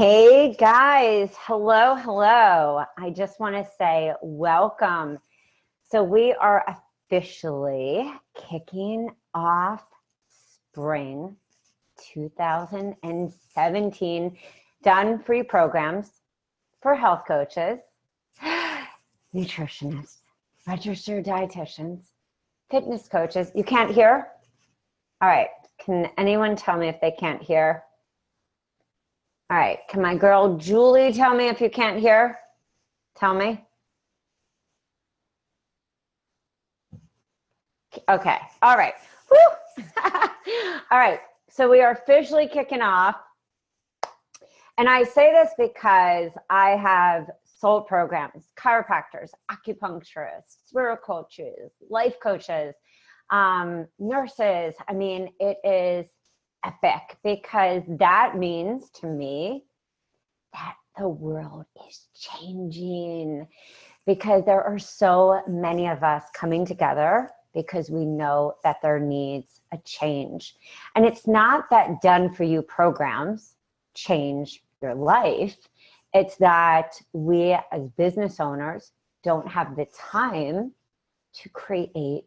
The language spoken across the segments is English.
Hey guys, hello. I just want to say welcome. So we are officially kicking off spring 2017, done free programs for health coaches, nutritionists, registered dietitians, fitness coaches. You can't hear? All right. Can anyone tell me if they can't hear? All right, can my girl Julie tell me if you can't hear? Tell me. Okay, all right. Woo! All right, so we are officially kicking off. And I say this because I have sold programs, chiropractors, acupuncturists, spirit coaches, life coaches, nurses. I mean, it is epic because that means to me that the world is changing because there are so many of us coming together because we know that there needs a change. And it's not that done for you programs change your life. It's that we as business owners don't have the time to create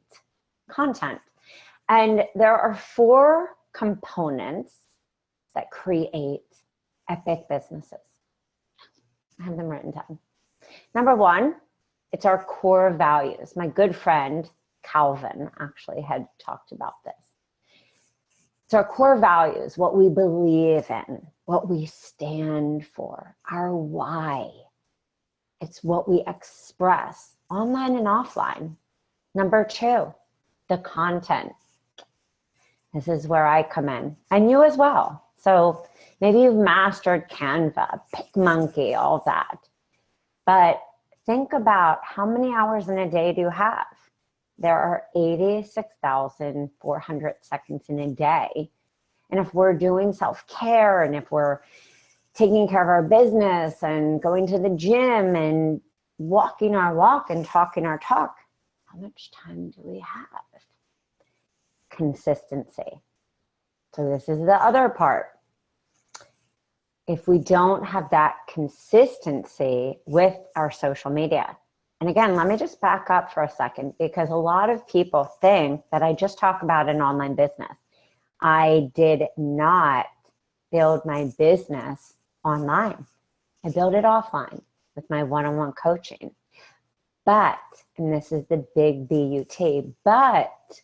content. And there are 4 components that create epic businesses. I have them written down. Number 1, it's our core values. My good friend Calvin actually had talked about this. It's our core values, what we believe in, what we stand for, our why. It's what we express online and offline. Number 2, the content. This is where I come in, and you as well. So maybe you've mastered Canva, PicMonkey, all that. But think about how many hours in a day do you have? There are 86,400 seconds in a day. And if we're doing self-care and if we're taking care of our business and going to the gym and walking our walk and talking our talk, how much time do we have? Consistency. So this is the other part. If we don't have that consistency with our social media, and again, let me just back up for a second because a lot of people think that I just talk about an online business. I did not build my business online. I built it offline with my one-on-one coaching. But, and this is the big BUT, but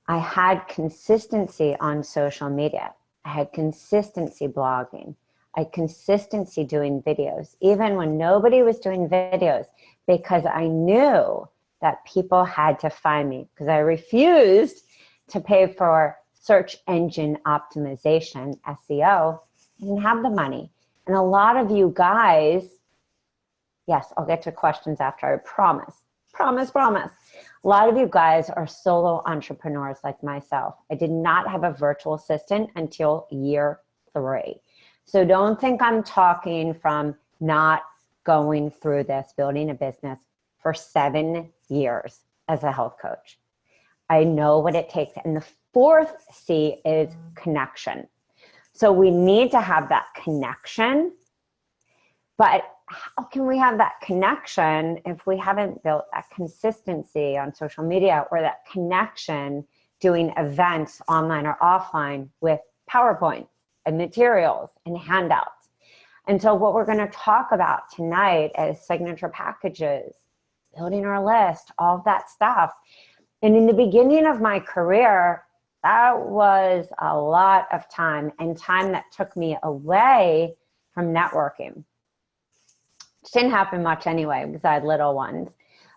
I had consistency on social media. I had consistency blogging. I had consistency doing videos, even when nobody was doing videos, because I knew that people had to find me because I refused to pay for search engine optimization, SEO. I didn't have the money. And a lot of you guys, yes, I'll get to questions after, I promise. Promise. A lot of you guys are solo entrepreneurs like myself. I did not have a virtual assistant until year 3. So don't think I'm talking from not going through this, building a business for 7 years as a health coach. I know what it takes. And the 4th C is connection. So we need to have that connection, but how can we have that connection if we haven't built that consistency on social media or that connection doing events online or offline with PowerPoint and materials and handouts? And so what we're going to talk about tonight is signature packages, building our list, all of that stuff. And in the beginning of my career, that was a lot of time and time that took me away from networking. It didn't happen much anyway because I had little ones.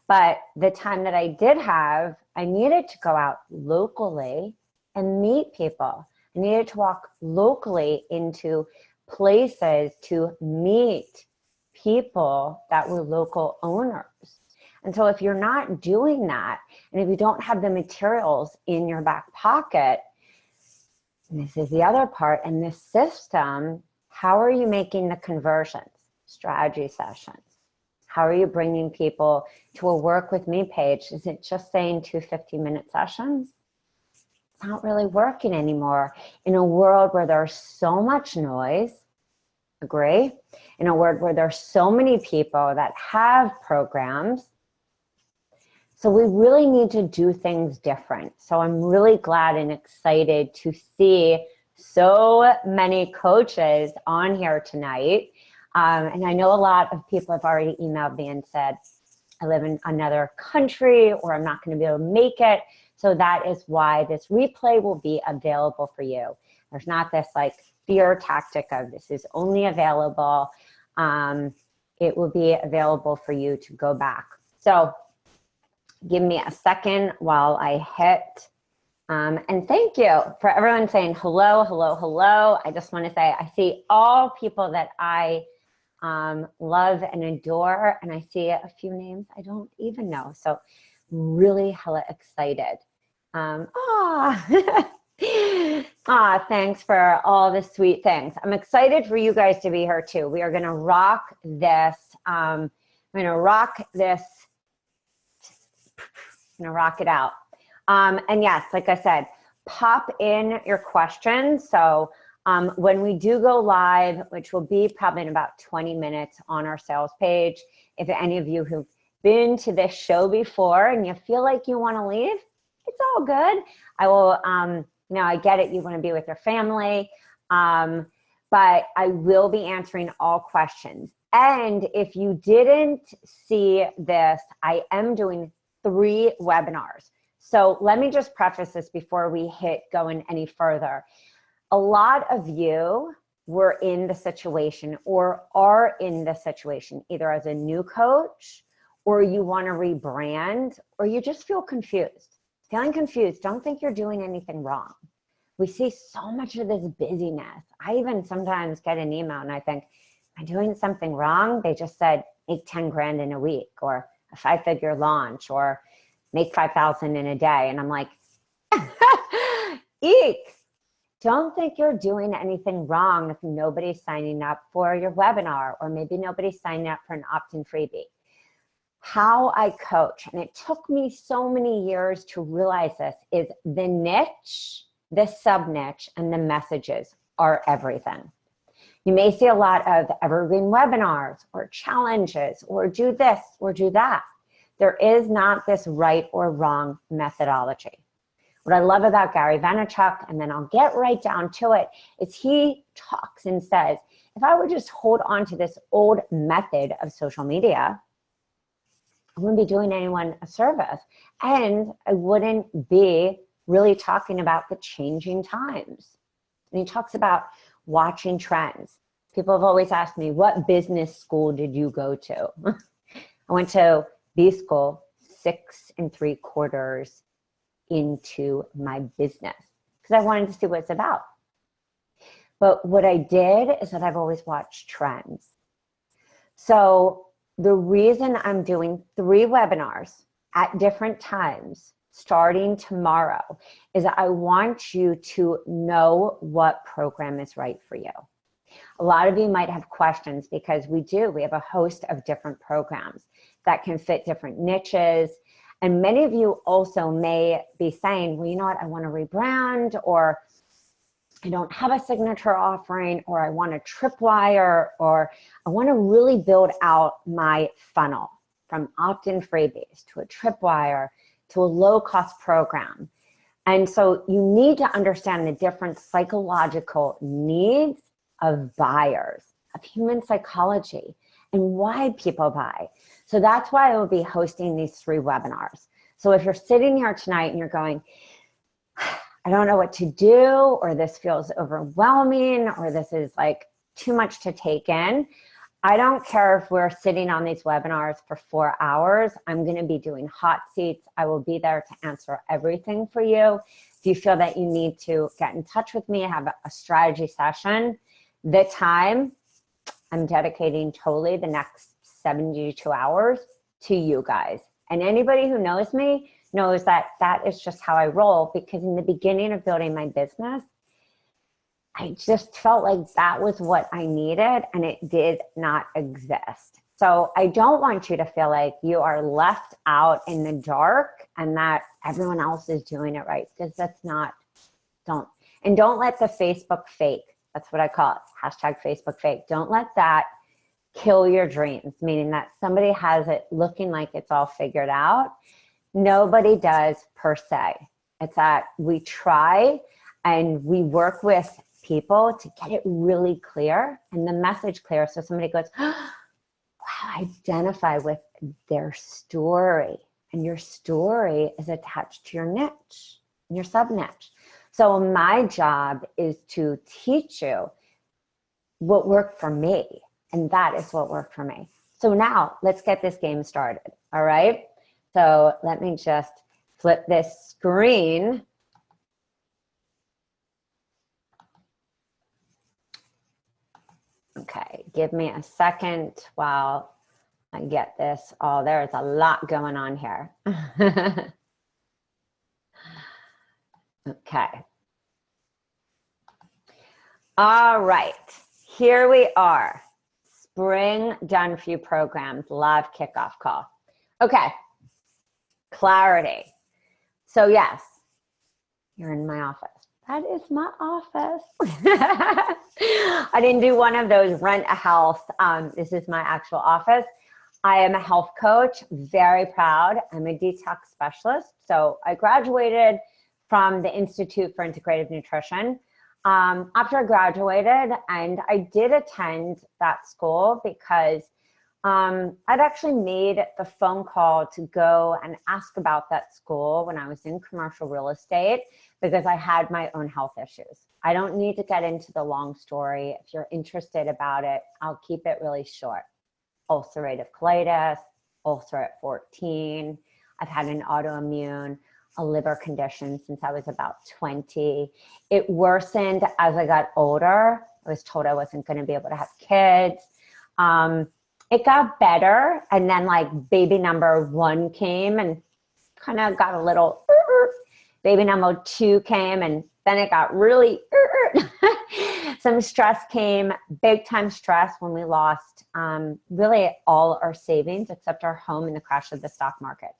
But the time that I did have, I needed to go out locally and meet people. I needed to walk locally into places to meet people that were local owners. And so if you're not doing that, and if you don't have the materials in your back pocket, and this is the other part, in this system, how are you making the conversions? Strategy sessions. How are you bringing people to a work with me page? Is it just saying 2 15-minute sessions? It's not really working anymore in a world where there's so much noise, Agree? In a world where there's so many people that have programs. So we really need to do things different. So I'm really glad and excited to see so many coaches on here tonight. And I know a lot of people have already emailed me and said, I live in another country, or I'm not going to be able to make it. So that is why this replay will be available for you. There's not this like fear tactic of this is only available. It will be available for you to go back. So give me a second while I hit. And thank you for everyone saying hello, hello, hello. I just want to say I see all people that I love and adore, and I see a few names I don't even know. So really hella excited. Thanks for all the sweet things. I'm excited for you guys to be here too. We are going to rock this. I'm going to rock this. I'm going to rock it out. And yes, like I said, pop in your questions. So when we do go live, which will be probably in about 20 minutes on our sales page, if any of you who've been to this show before and you feel like you want to leave, it's all good. I will, you know, I get it. You want to be with your family, but I will be answering all questions. And if you didn't see this, I am doing 3 webinars. So let me just preface this before we hit going any further. A lot of you were in the situation or are in the situation, either as a new coach, or you want to rebrand, or you just feel confused. Feeling confused, don't think you're doing anything wrong. We see so much of this busyness. I even sometimes get an email and I think, am I doing something wrong? They just said, make 10 grand in a week, or a 5-figure launch, or make 5,000 in a day. And I'm like, eek. Don't think you're doing anything wrong if nobody's signing up for your webinar, or maybe nobody's signing up for an opt-in freebie. How I coach, and it took me so many years to realize this, is the niche, the sub-niche, and the messages are everything. You may see a lot of evergreen webinars or challenges or do this or do that. There is not this right or wrong methodology. What I love about Gary Vaynerchuk, and then I'll get right down to it, is he talks and says, if I would just hold on to this old method of social media, I wouldn't be doing anyone a service, and I wouldn't be really talking about the changing times. And he talks about watching trends. People have always asked me, what business school did you go to? I went to B school 6 3/4 into my business because I wanted to see what it's about. But what I did is that I've always watched trends. So the reason I'm doing 3 webinars at different times starting tomorrow is that I want you to know what program is right for you. A lot of you might have questions because we have a host of different programs that can fit different niches. And many of you also may be saying, well, you know what, I want to rebrand, or I don't have a signature offering, or I want a tripwire, or I want to really build out my funnel from opt-in freebies to a tripwire to a low-cost program. And so you need to understand the different psychological needs of buyers, of human psychology, and why people buy. So that's why I will be hosting these 3 webinars. So if you're sitting here tonight and you're going, I don't know what to do, or this feels overwhelming, or this is like too much to take in, I don't care if we're sitting on these webinars for 4 hours. I'm going to be doing hot seats. I will be there to answer everything for you. If you feel that you need to get in touch with me, have a strategy session, the time I'm dedicating totally the next 72 hours to you guys. And anybody who knows me knows that that is just how I roll, because in the beginning of building my business, I just felt like that was what I needed, and it did not exist. So I don't want you to feel like you are left out in the dark and that everyone else is doing it right, because that's not, don't let the Facebook fake That's what I call it. Hashtag Facebook fake. Don't let that kill your dreams, meaning that somebody has it looking like it's all figured out. Nobody does per se. It's that we try and we work with people to get it really clear and the message clear. So somebody goes, oh, wow, identify with their story. And your story is attached to your niche, your sub niche. So my job is to teach you what worked for me. And that is what worked for me. So now let's get this game started. All right. So let me just flip this screen. Okay, give me a second while I get this. Oh, there's a lot going on here. Okay. All right, here we are. Spring Done For You programs, live kickoff call. Okay, clarity. So yes, you're in my office. That is my office. I didn't do one of those rent a house. This is my actual office. I am a health coach, very proud. I'm a detox specialist. So I graduated from the Institute for Integrative Nutrition. After I graduated, and I did attend that school because I'd actually made the phone call to go and ask about that school when I was in commercial real estate because I had my own health issues. I don't need to get into the long story. If you're interested about it, I'll keep it really short. Ulcerative colitis, ulcer at 14. I've had an autoimmune, a liver condition since I was about 20. It worsened as I got older. I was told I wasn't going to be able to have kids. It got better, and then like baby number 1 came and kind of got a little, baby number 2 came, and then it got really, some stress came, big time stress when we lost really all our savings except our home in the crash of the stock market.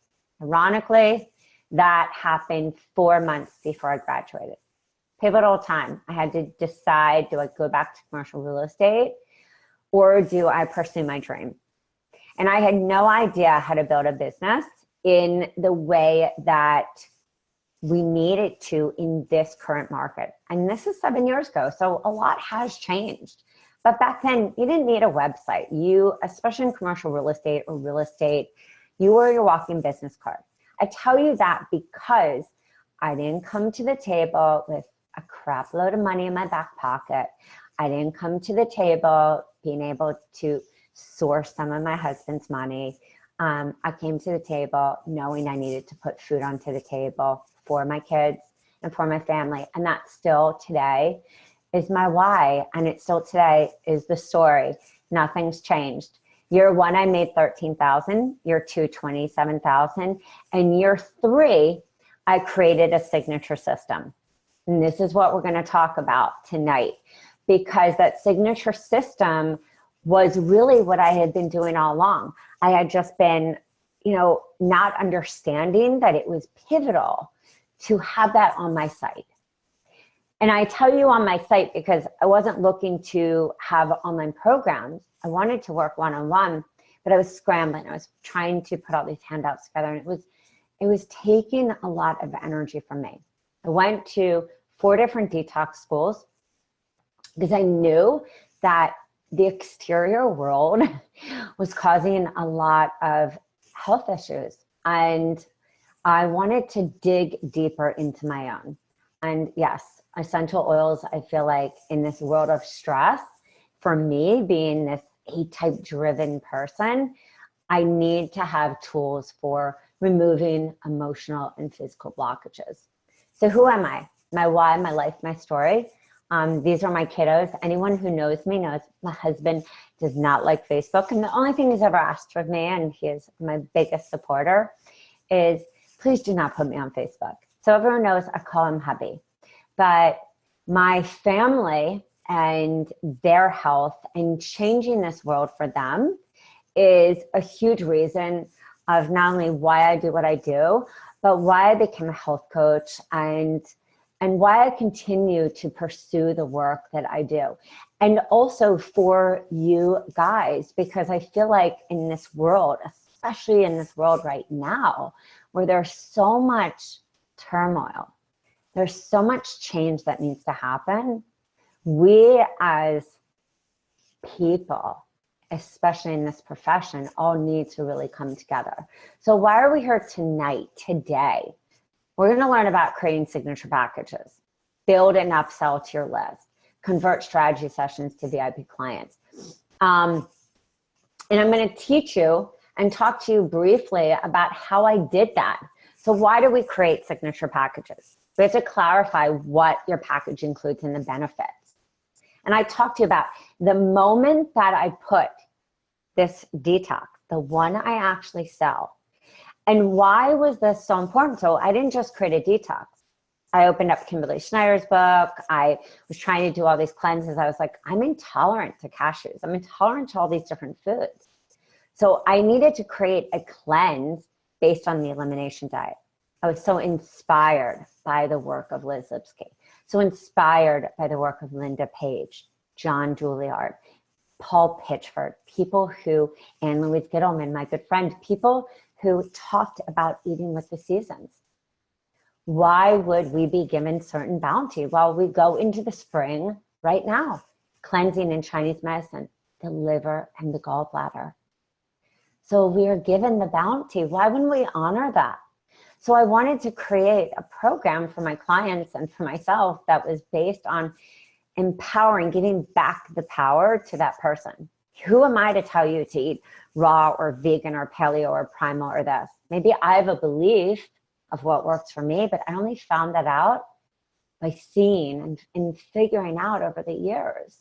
Ironically, that happened 4 months before I graduated. Pivotal time. I had to decide, do I go back to commercial real estate or do I pursue my dream? And I had no idea how to build a business in the way that we needed to in this current market. And this is 7 years ago, so a lot has changed. But back then, you didn't need a website. You, especially in commercial real estate or real estate, you were your walking business card. I tell you that because I didn't come to the table with a crap load of money in my back pocket. I didn't come to the table being able to source some of my husband's money. I came to the table knowing I needed to put food onto the table for my kids and for my family. And that still today is my why. And it still today is the story. Nothing's changed. Year 1, I made $13,000. Year 2, $27,000. And year 3, I created a signature system. And this is what we're going to talk about tonight, because that signature system was really what I had been doing all along. I had just been, not understanding that it was pivotal to have that on my site. And I tell you on my site because I wasn't looking to have online programs. I wanted to work one-on-one, but I was scrambling. I was trying to put all these handouts together, and it was taking a lot of energy from me. I went to 4 different detox schools because I knew that the exterior world was causing a lot of health issues. And I wanted to dig deeper into my own. And yes, essential oils, I feel like in this world of stress, for me being this A-type driven person, I need to have tools for removing emotional and physical blockages. So who am I? My why, my life, my story. These are my kiddos. Anyone who knows me knows my husband does not like Facebook. And the only thing he's ever asked of me, and he is my biggest supporter, is please do not put me on Facebook. So everyone knows I call him hubby. But my family and their health and changing this world for them is a huge reason of not only why I do what I do, but why I became a health coach and and why I continue to pursue the work that I do. And also for you guys, because I feel like in this world, especially in this world right now, where there's so much turmoil, there's so much change that needs to happen, we as people, especially in this profession, all need to really come together. So why are we here tonight, today? We're going to learn about creating signature packages, build and upsell to your list, convert strategy sessions to VIP clients. And I'm going to teach you and talk to you briefly about how I did that. So why do we create signature packages? We have to clarify what your package includes and the benefits. And I talked to you about the moment that I put this detox, the one I actually sell. And why was this so important? So I didn't just create a detox. I opened up Kimberly Schneider's book. I was trying to do all these cleanses. I was like, I'm intolerant to cashews. I'm intolerant to all these different foods. So I needed to create a cleanse based on the elimination diet. I was so inspired by the work of Liz Lipsky, so inspired by the work of Linda Page, John Juilliard, Paul Pitchford, people who, and Louise Gittleman, my good friend, people who talked about eating with the seasons. Why would we be given certain bounty? Well, we go into the spring right now, cleansing in Chinese medicine, the liver and the gallbladder. So we are given the bounty. Why wouldn't we honor that? So I wanted to create a program for my clients and for myself that was based on empowering, giving back the power to that person. Who am I to tell you to eat raw or vegan or paleo or primal or this? Maybe I have a belief of what works for me, but I only found that out by seeing and figuring out over the years.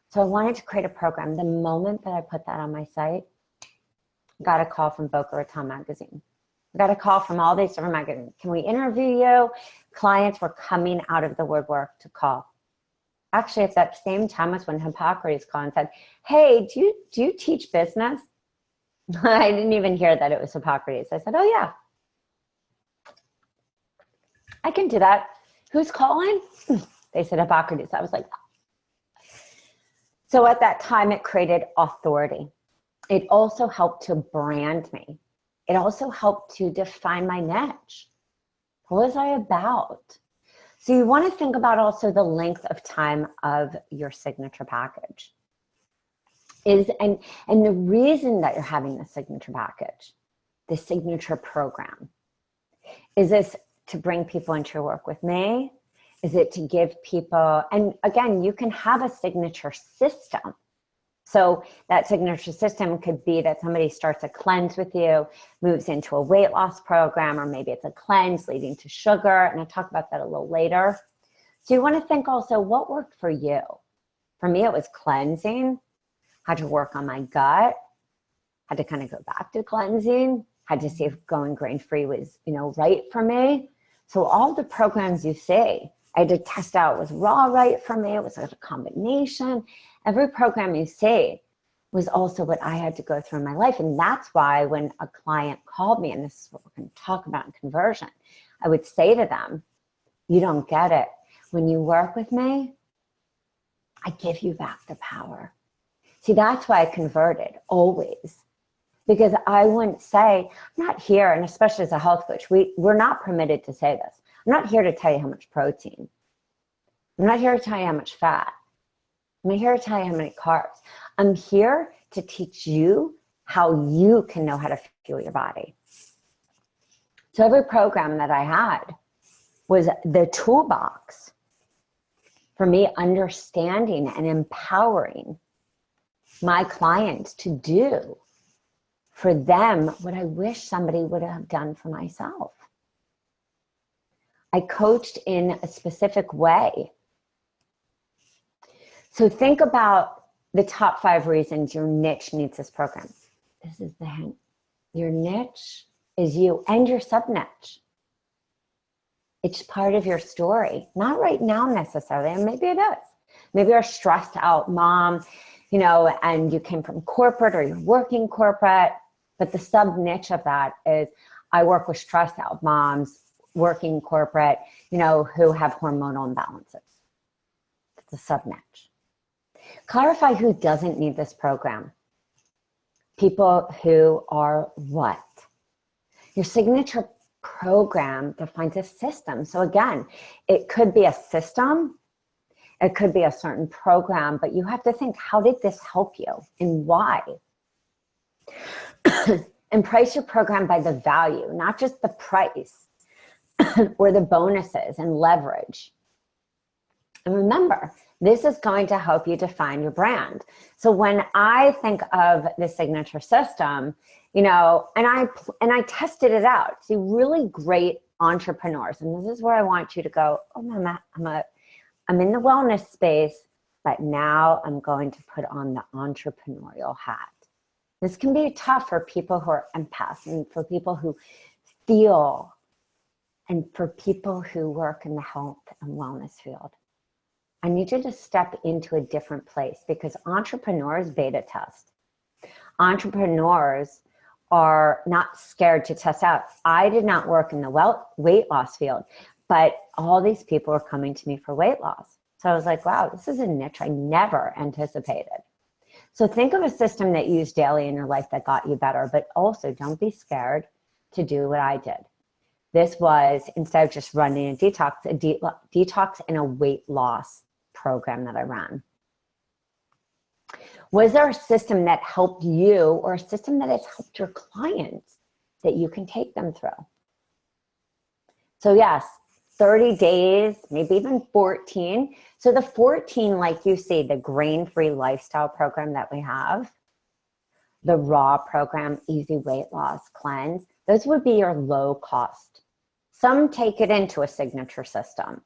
So I wanted to create a program. The moment that I put that on my site, I got a call from Boca Raton magazine. I got a call from all these different magazines. Can we interview you? Clients were coming out of the woodwork to call. Actually, at that same time was when Hippocrates called and said, hey, do you teach business? I didn't even hear that it was Hippocrates. I said, oh yeah, I can do that. Who's calling? They said Hippocrates. I was like, so at that time it created authority. It also helped to brand me. It also helped to define my niche. What was I about? So you want to think about also the length of time of your signature package. And the reason that you're having the signature package, the signature program, is this to bring people into your work with me? Is it to give people, and again, you can have a signature system. So that signature system could be that somebody starts a cleanse with you, moves into a weight loss program, or maybe it's a cleanse leading to sugar. And I'll talk about that a little later. So you want to think also what worked for you. For me, it was cleansing, had to work on my gut, had to kind of go back to cleansing, had to see if going grain-free was, right for me. So all the programs you see, I had to test out, was raw right for me? Was it a combination? Every program you see was also what I had to go through in my life. And that's why when a client called me, and this is what we're going to talk about in conversion, I would say to them, you don't get it. When you work with me, I give you back the power. See, that's why I converted always. Because I wouldn't say, I'm not here, and especially as a health coach, we're not permitted to say this. I'm not here to tell you how much protein. I'm not here to tell you how much fat. I'm not here to tell you how many carbs. I'm here to teach you how you can know how to fuel your body. So every program that I had was the toolbox for me understanding and empowering my clients to do for them what I wish somebody would have done for myself. I coached in a specific way. So think about the top 5 reasons your niche needs this program. This is the hint. Your niche is you and your sub-niche. It's part of your story. Not right now necessarily, and maybe it is. Maybe you're a stressed out mom, and you came from corporate or you're working corporate, but the sub-niche of that is I work with stressed out moms working corporate, you know, who have hormonal imbalances. It's a submatch. Clarify who doesn't need this program. People who are what? Your signature program defines a system. So again, it could be a system, it could be a certain program, but you have to think, how did this help you and why? And price your program by the value, not just the price or the bonuses and leverage. And remember, this is going to help you define your brand. So when I think of the signature system, you know, and I tested it out. See, really great entrepreneurs, and this is where I want you to go, oh, Mama, I'm in the wellness space, but now I'm going to put on the entrepreneurial hat. This can be tough for people who are empaths and for people who feel and for people who work in the health and wellness field. I need you to step into a different place because entrepreneurs beta test. Entrepreneurs are not scared to test out. I did not work in the weight loss field, but all these people were coming to me for weight loss. So I was like, wow, this is a niche I never anticipated. So think of a system that you use daily in your life that got you better, but also don't be scared to do what I did. This was, instead of just running a detox and a weight loss program that I ran. Was there a system that helped you or a system that has helped your clients that you can take them through? So yes, 30 days, maybe even 14. So the 14, like you see, the grain-free lifestyle program that we have, the raw program, easy weight loss cleanse, those would be your low cost. Some take it into a signature system.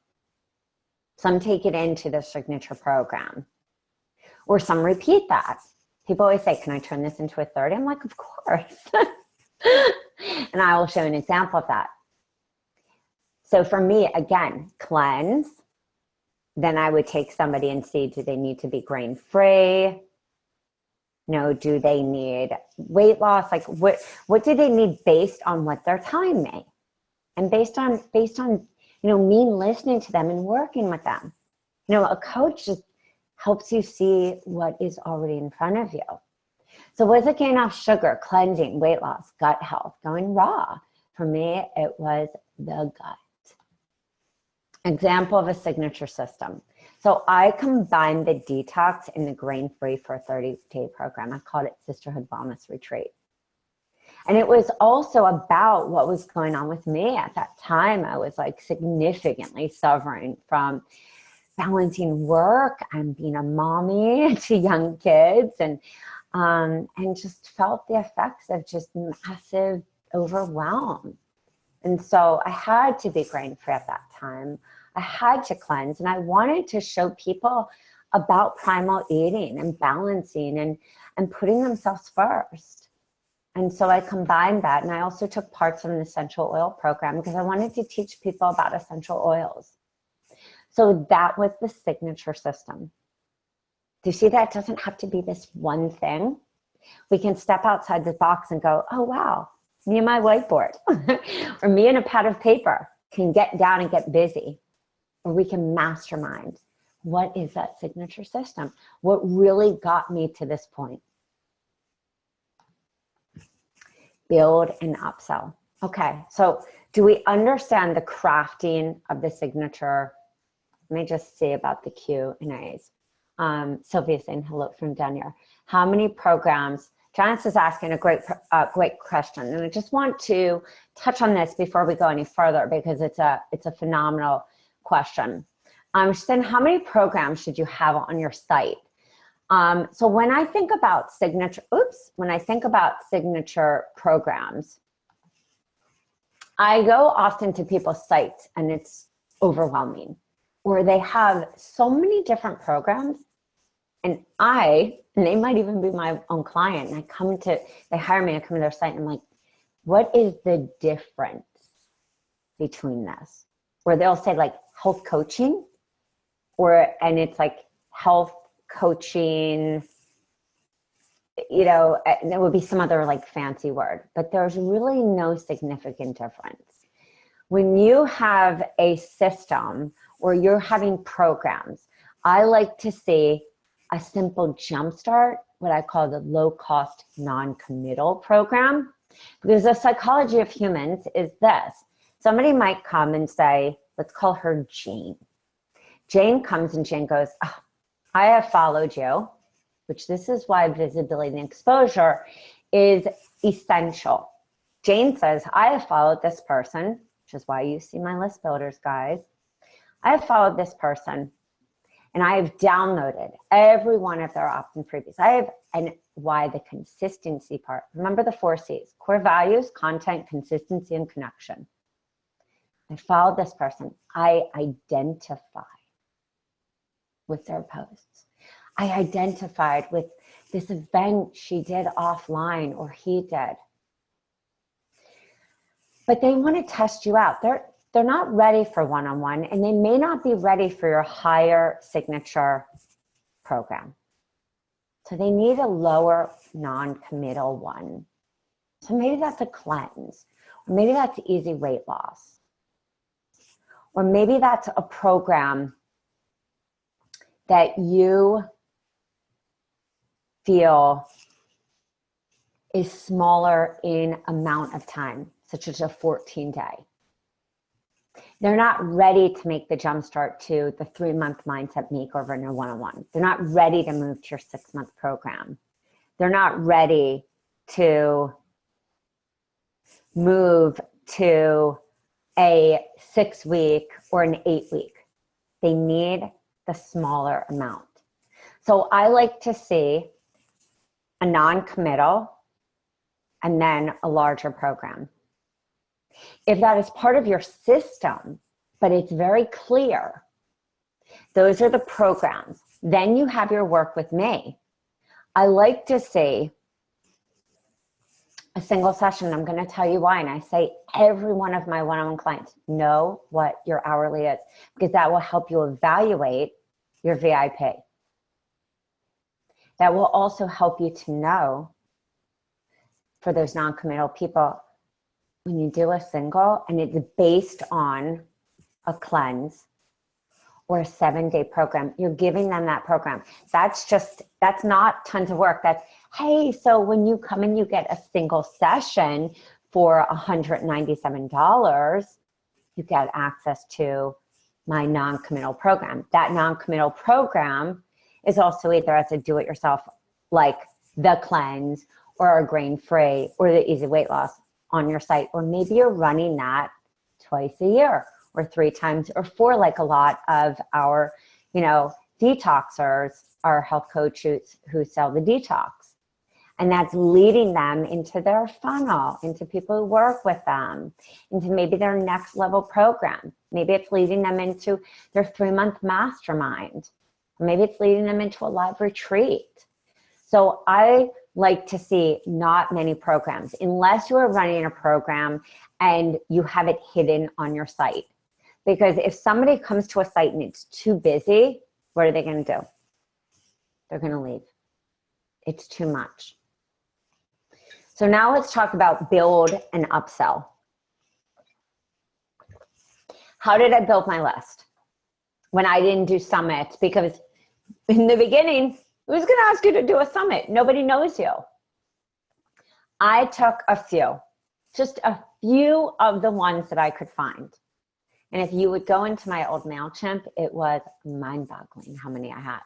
Some take it into the signature program. Or some repeat that. People always say, can I turn this into a 30? I'm like, of course. And I will show an example of that. So for me, again, cleanse. Then I would take somebody and see, do they need to be grain-free? No, do they need weight loss? Like what do they need based on what they're telling me? And based on, you know, me listening to them and working with them. You know, a coach just helps you see what is already in front of you. So was it getting off sugar, cleansing, weight loss, gut health, going raw? For me, it was the gut. Example of a signature system. So I combined the detox and the grain-free for a 30-day program. I called it Sisterhood Wellness Retreat. And it was also about what was going on with me at that time. I was like significantly suffering from balancing work and being a mommy to young kids, and just felt the effects of just massive overwhelm. And so I had to be grain-free at that time. I had to cleanse, and I wanted to show people about primal eating and balancing and putting themselves first. And so I combined that, and I also took parts of an essential oil program because I wanted to teach people about essential oils. So that was the signature system. Do you see that? It doesn't have to be this one thing. We can step outside the box and go, oh, wow, me and my whiteboard or me and a pad of paper can get down and get busy. Or we can mastermind. What is that signature system? What really got me to this point? Build and upsell. Okay, so do we understand the crafting of the signature? Let me just say about the Q&As. Sylvia saying hello from Denver. How many programs? Janice is asking a great question, and I just want to touch on this before we go any further because it's a phenomenal question. She's saying, how many programs should you have on your site? So when I think about signature programs, I go often to people's sites and it's overwhelming, where they have so many different programs, and they might even be my own client, and they hire me, I come to their site and I'm like, what is the difference between this? Where they'll say like health coaching, and it's like health coaching, you know, there would be some other like fancy word, but there's really no significant difference. When you have a system or you're having programs, I like to see a simple jumpstart, what I call the low-cost non-committal program. Because the psychology of humans is this. Somebody might come and say, let's call her Jane. Jane comes and Jane goes, oh, I have followed you, which this is why visibility and exposure is essential. Jane says, I have followed this person, which is why you see my list builders, guys. I have followed this person and I have downloaded every one of their opt-in freebies. And why the consistency part. Remember the 4 C's: core values, content, consistency, and connection. I followed this person. I identify with their posts. I identified with this event she did offline or he did. But they want to test you out. They're not ready for one-on-one, and they may not be ready for your higher signature program. So they need a lower non-committal one. So maybe that's a cleanse, or maybe that's easy weight loss, or maybe that's a program that you feel is smaller in amount of time, such as a 14-day. They're not ready to make the jump start to the 3-month mindset makeover in a one-on-one. They're not ready to move to your 6-month program. They're not ready to move to a 6-week or an 8-week. They need the smaller amount. So I like to see a non-committal and then a larger program. If that is part of your system, but it's very clear, those are the programs. Then you have your work with me. I like to see a single session. I'm going to tell you why. And I say every one of my one-on-one clients, know what your hourly is, because that will help you evaluate your VIP. That will also help you to know, for those non-committal people, when you do a single and it's based on a cleanse or a 7-day program, you're giving them that program. That's not tons of work. That's, hey, so when you come and you get a single session for $197, you get access to my non-committal program. That non-committal program is also either as a do-it-yourself, like the cleanse or a grain-free or the easy weight loss on your site, or maybe you're running that twice a year or 3 times or 4, like a lot of our, detoxers, our health coaches who sell the detox. And that's leading them into their funnel, into people who work with them, into maybe their next level program. Maybe it's leading them into their 3-month mastermind. Or maybe it's leading them into a live retreat. So I like to see not many programs, unless you are running a program and you have it hidden on your site. Because if somebody comes to a site and it's too busy, what are they going to do? They're going to leave. It's too much. So now let's talk about build and upsell. How did I build my list when I didn't do summits? Because in the beginning, who's going to ask you to do a summit? Nobody knows you. I took a few, just a few of the ones that I could find. And if you would go into my old MailChimp, it was mind-boggling how many I had.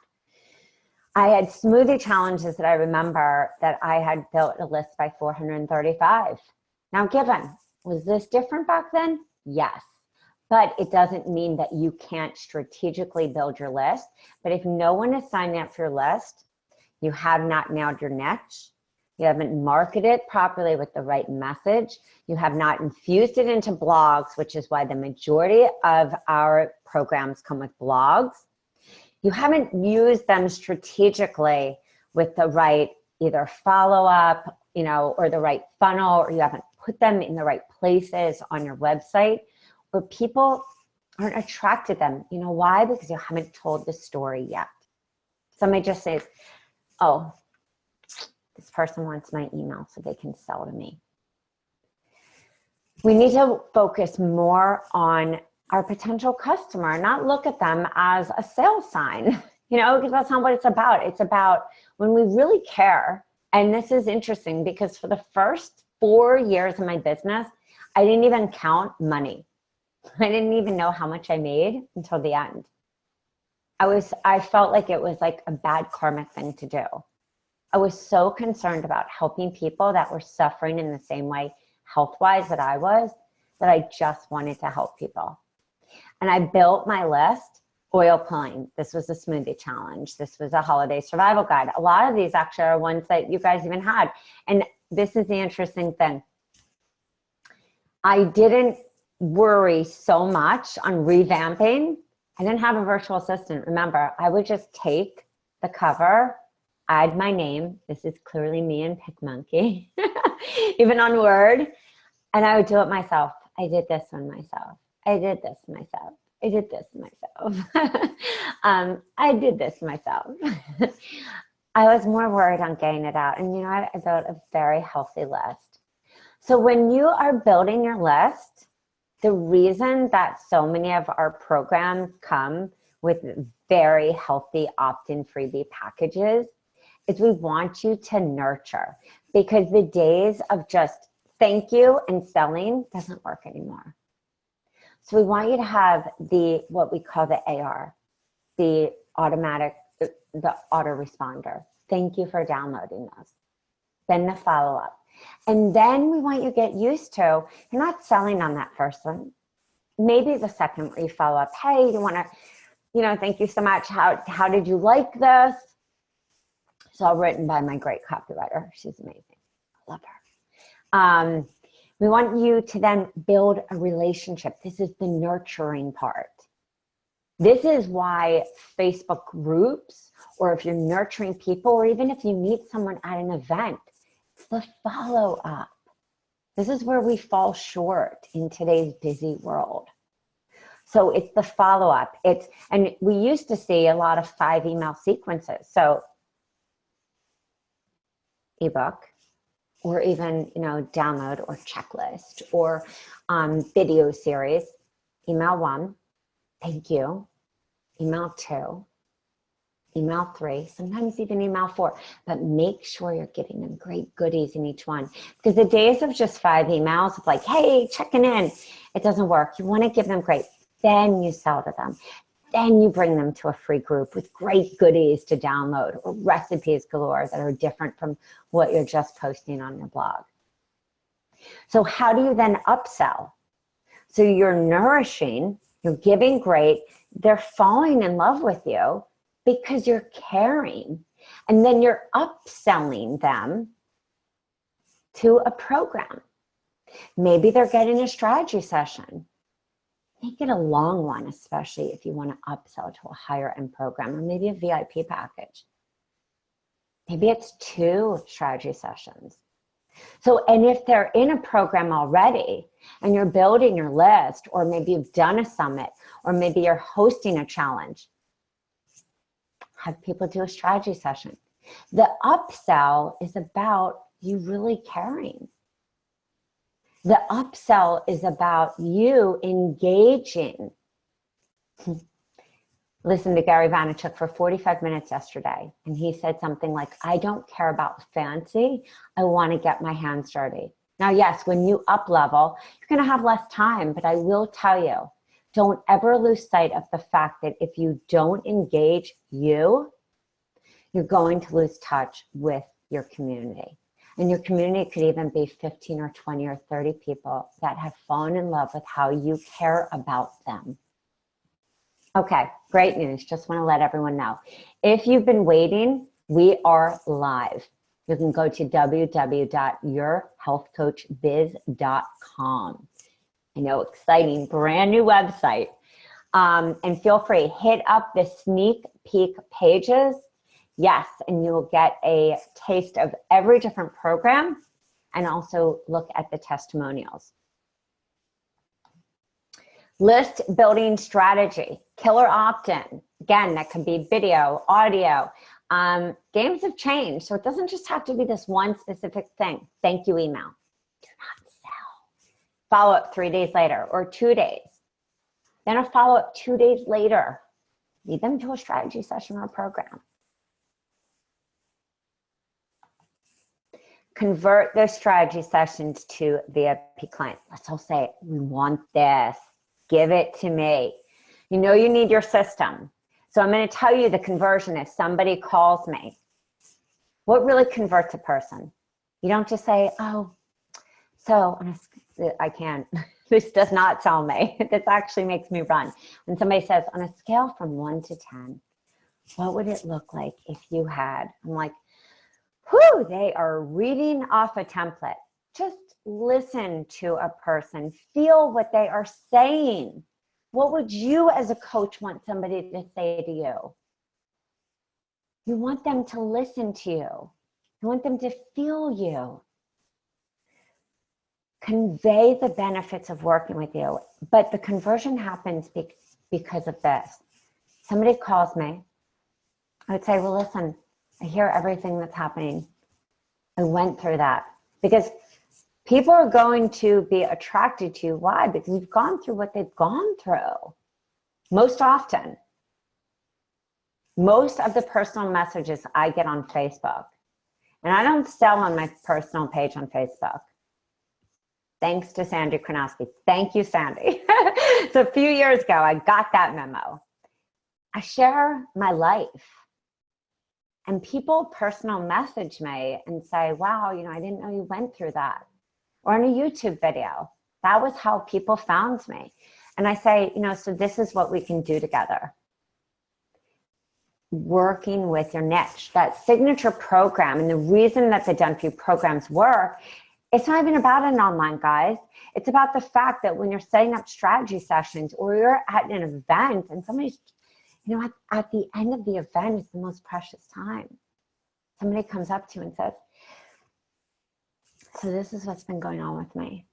I had smoothie challenges that I remember that I had built a list by 435. Now, given, was this different back then? Yes. But it doesn't mean that you can't strategically build your list. But if no one is signing up for your list, you have not nailed your niche, you haven't marketed properly with the right message, you have not infused it into blogs, which is why the majority of our programs come with blogs. You haven't used them strategically with the right either follow-up, or the right funnel, or you haven't put them in the right places on your website, where people aren't attracted to them. You know why? Because you haven't told the story yet. Somebody just says, oh, this person wants my email so they can sell to me. We need to focus more on our potential customer, not look at them as a sales sign, because that's not what it's about. It's about when we really care. And this is interesting because for the first 4 years of my business, I didn't even count money. I didn't even know how much I made until the end. I felt like it was like a bad karmic thing to do. I was so concerned about helping people that were suffering in the same way health-wise that I was, that I just wanted to help people. And I built my list, oil pulling. This was a smoothie challenge. This was a holiday survival guide. A lot of these actually are ones that you guys even had. And this is the interesting thing. I didn't worry so much on revamping. I didn't have a virtual assistant. Remember, I would just take the cover, add my name. This is clearly me and PicMonkey, even on Word. And I would do it myself. I did this one myself. I did this myself. I did this myself. I did this myself. I was more worried on getting it out. And I built a very healthy list. So when you are building your list, the reason that so many of our programs come with very healthy opt-in freebie packages is we want you to nurture, because the days of just thank you and selling doesn't work anymore. So we want you to have what we call the AR, the autoresponder. Thank you for downloading this. Then the follow-up. And then we want you to get used to, you're not selling on that first one. Maybe the second where you follow up, hey, you want to, thank you so much. How did you like this? It's all written by my great copywriter. She's amazing. I love her. We want you to then build a relationship. This is the nurturing part. This is why Facebook groups, or if you're nurturing people, or even if you meet someone at an event, it's the follow-up. This is where we fall short in today's busy world. So it's the follow-up. And we used to see a lot of 5 email sequences. So ebook, or even, download or checklist, or video series. Email 1, thank you. Email 2, email 3, sometimes even email 4, but make sure you're giving them great goodies in each one. Because the days of just 5 emails of like, hey, checking in, it doesn't work. You want to give them great. Then you sell to them. Then you bring them to a free group with great goodies to download, or recipes galore that are different from what you're just posting on your blog. So how do you then upsell? So you're nourishing, you're giving great, they're falling in love with you because you're caring. And then you're upselling them to a program. Maybe they're getting a strategy session. Make it a long one, especially if you want to upsell to a higher end program, or maybe a VIP package. Maybe it's 2 strategy sessions. So, and if they're in a program already and you're building your list, or maybe you've done a summit, or maybe you're hosting a challenge, have people do a strategy session. The upsell is about you really caring. The upsell is about you engaging. Listen to Gary Vaynerchuk for 45 minutes yesterday, and he said something like, I don't care about fancy, I want to get my hands dirty. Now, yes, when you up level, you're going to have less time, but I will tell you, don't ever lose sight of the fact that if you don't engage you're going to lose touch with your community. And your community could even be 15 or 20 or 30 people that have fallen in love with how you care about them. Okay, great news. Just want to let everyone know. If you've been waiting, we are live. You can go to www.yourhealthcoachbiz.com. I know, exciting, brand new website. And feel free, hit up the sneak peek pages. Yes, and you will get a taste of every different program, and also look at the testimonials. List building strategy, killer opt-in. Again, that could be video, audio. Games have changed, so it doesn't just have to be this one specific thing. Thank you email. Do not sell. follow up 3 days later or 2 days. Then a follow up 2 days later. Lead them to a strategy session or program. Convert those strategy sessions to VIP clients. Let's all say, we want this. Give it to me. You know you need your system. So I'm going to tell you the conversion if somebody calls me. What really converts a person? You don't just say, oh, so I can't. This does not sell me. This actually makes me run. When somebody says, on a scale from 1 to 10, what would it look like if you had? I'm like, whew, they are reading off a template. Just listen to a person. Feel what they are saying. What would you as a coach want somebody to say to you? You want them to listen to you. You want them to feel you. Convey the benefits of working with you. But the conversion happens because of this. Somebody calls me. I would say, well, listen, I hear everything that's happening. I went through that. Because people are going to be attracted to you. Why? Because you've gone through what they've gone through. Most often. Most of the personal messages I get on Facebook. And I don't sell on my personal page on Facebook. Thanks to Sandy Kronowski. Thank you, Sandy. So a few years ago, I got that memo. I share my life. And people personal message me and say, wow, you know, I didn't know you went through that. Or in a YouTube video. That was how people found me. And I say, you know, so this is what we can do together. Working with your niche, that signature program. And the reason that the Done For You programs work, it's not even about an online, guys. It's about the fact that when you're setting up strategy sessions or you're at an event and somebody's, you know, at the end of the event is the most precious time. Somebody comes up to you and says, so this is what's been going on with me,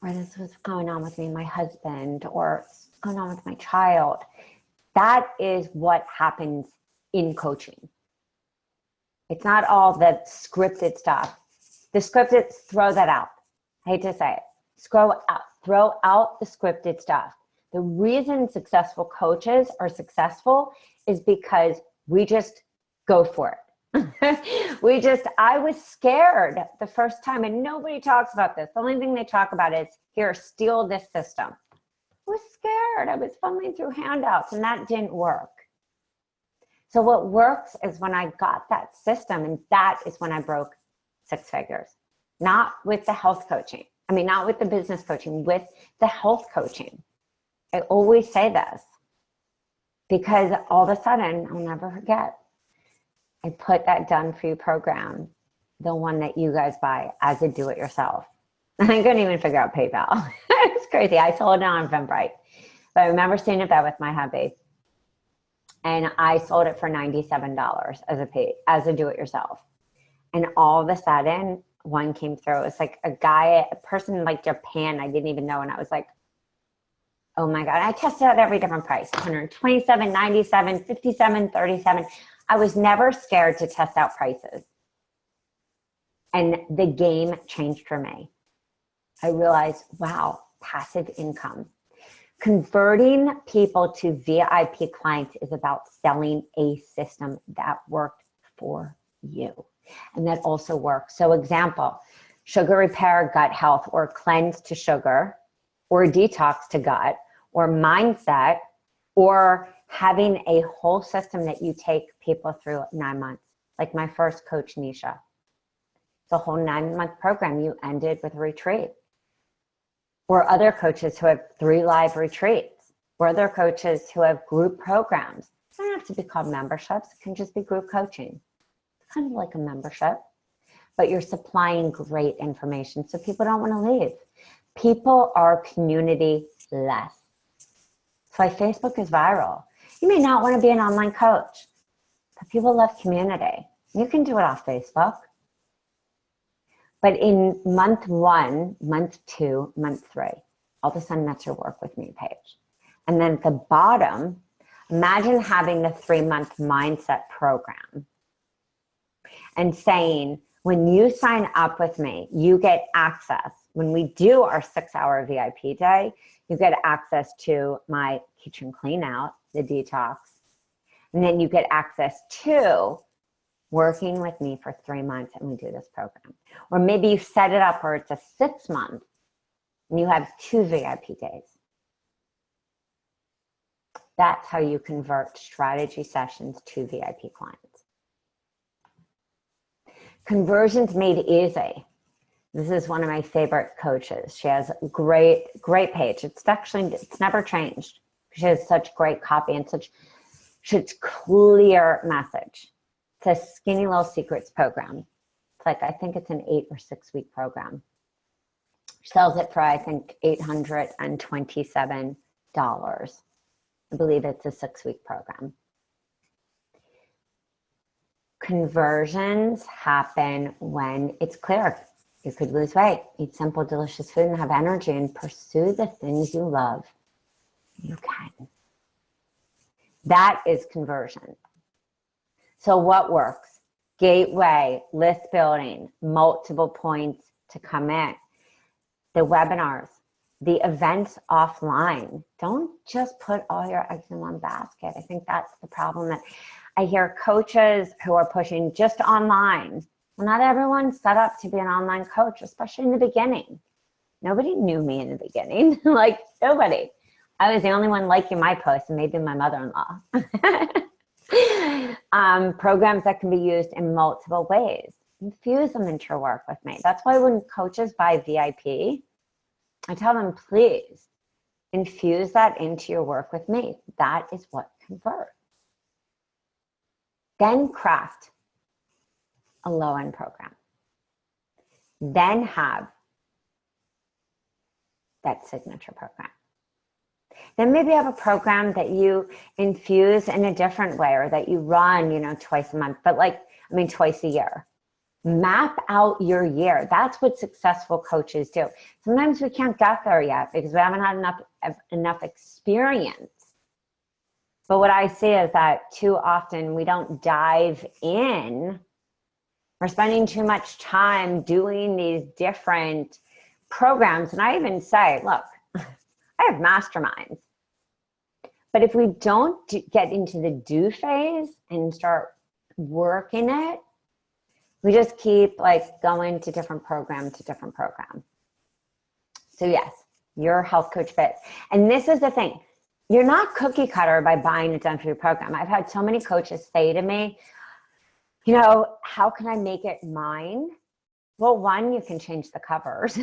or this is what's going on with me, my husband, or what's going on with my child. That is what happens in coaching. It's not all the scripted stuff. The scripted, throw that out. I hate to say it. Throw out the scripted stuff. The reason successful coaches are successful is because we just go for it. I was scared the first time, and nobody talks about this. The only thing they talk about is, here, steal this system. I was scared. I was fumbling through handouts, and that didn't work. So what works is when I got that system, and that is when I broke 6 figures. Not with the health coaching. I mean, not with the business coaching, with the health coaching. I always say this because all of a sudden, I'll never forget, I put that Done For You program, the one that you guys buy, as a do-it-yourself. I couldn't even figure out PayPal. It's crazy. I sold it on Eventbrite. But I remember seeing it there with my hubby. And I sold it for $97 as a do-it-yourself. And all of a sudden, one came through. It was like a person in like Japan I didn't even know. And I was like, oh my God. I tested out every different price, 127, 97, 57, 37. I was never scared to test out prices. And the game changed for me. I realized, wow, passive income. Converting people to VIP clients is about selling a system that worked for you. And that also works. So example, sugar repair, gut health, or cleanse to sugar, or detox to gut, or mindset, or having a whole system that you take people through 9 months. Like my first coach, Nisha. It's a whole 9-month program. You ended with a retreat. Or other coaches who have 3 live retreats. Or other coaches who have group programs. It doesn't have to be called memberships. It can just be group coaching. It's kind of like a membership. But you're supplying great information so people don't want to leave. People are community-less. That's why Facebook is viral. You may not want to be an online coach, but people love community. You can do it off Facebook. But in month 1, month 2, month 3, all of a sudden that's your work with me page. And then at the bottom, imagine having the 3-month mindset program and saying, when you sign up with me, you get access. when we do our 6-hour VIP day, you get access to my kitchen clean out, the detox, and then you get access to working with me for 3 months and we do this program. Or maybe you set it up where it's a 6-month and you have 2 VIP days. That's how you convert strategy sessions to VIP clients. Conversions made easy. This is one of my favorite coaches. She has a great page. It's never changed. She has such great copy and such clear message. It's a Skinny Little Secrets program. It's like, I think it's an 8 or 6 week program. She sells it for, I think, $827. I believe it's a 6-week program. Conversions happen when it's clear. You could lose weight, eat simple, delicious food, and have energy, and pursue the things you love. You can. That is conversion. So what works? Gateway, list building, multiple points to come in. The webinars, the events offline. Don't just put all your eggs in one basket. I think that's the problem that I hear coaches who are pushing just online. Well, not everyone's set up to be an online coach, especially in the beginning. Nobody knew me in the beginning, like nobody. I was the only one liking my posts, and maybe my mother-in-law. Programs that can be used in multiple ways. Infuse them into your work with me. That's why when coaches buy VIP, I tell them, please infuse that into your work with me. That is what converts. Then craft a low-end program. Then have that signature program. Then maybe have a program that you infuse in a different way, or that you run, twice a month, but twice a year. Map out your year. That's what successful coaches do. Sometimes we can't get there yet because we haven't had enough experience. But what I see is that too often we don't dive in. We're spending too much time doing these different programs. And I even say, look, I have masterminds. But if we don't get into the do phase and start working it, we just keep going to different program to different program. So yes, your health coach fits. And this is the thing. You're not cookie cutter by buying a done for you program. I've had so many coaches say to me, how can I make it mine? Well, 1, you can change the covers.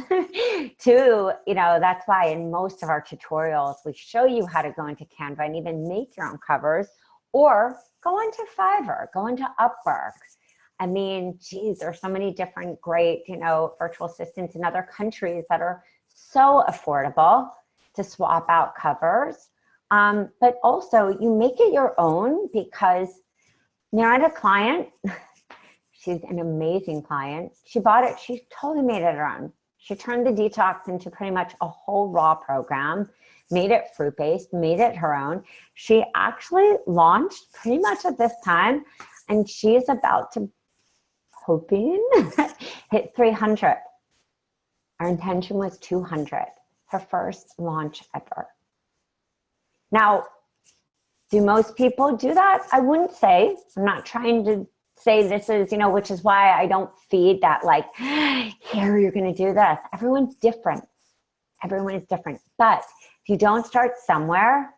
2, that's why in most of our tutorials, we show you how to go into Canva and even make your own covers, or go into Fiverr, go into Upwork. I mean, geez, there's so many different great, virtual assistants in other countries that are so affordable to swap out covers. But also you make it your own, because I had a client, she's an amazing client. She bought it, she totally made it her own. She turned the detox into pretty much a whole raw program, made it fruit-based, made it her own. She actually launched pretty much at this time, and she is about to, hoping, hit 300. Our intention was 200, her first launch ever. Now, do most people do that? I wouldn't say. I'm not trying to say this is, which is why I don't feed that here, you're going to do this. Everyone's different. Everyone is different. But if you don't start somewhere,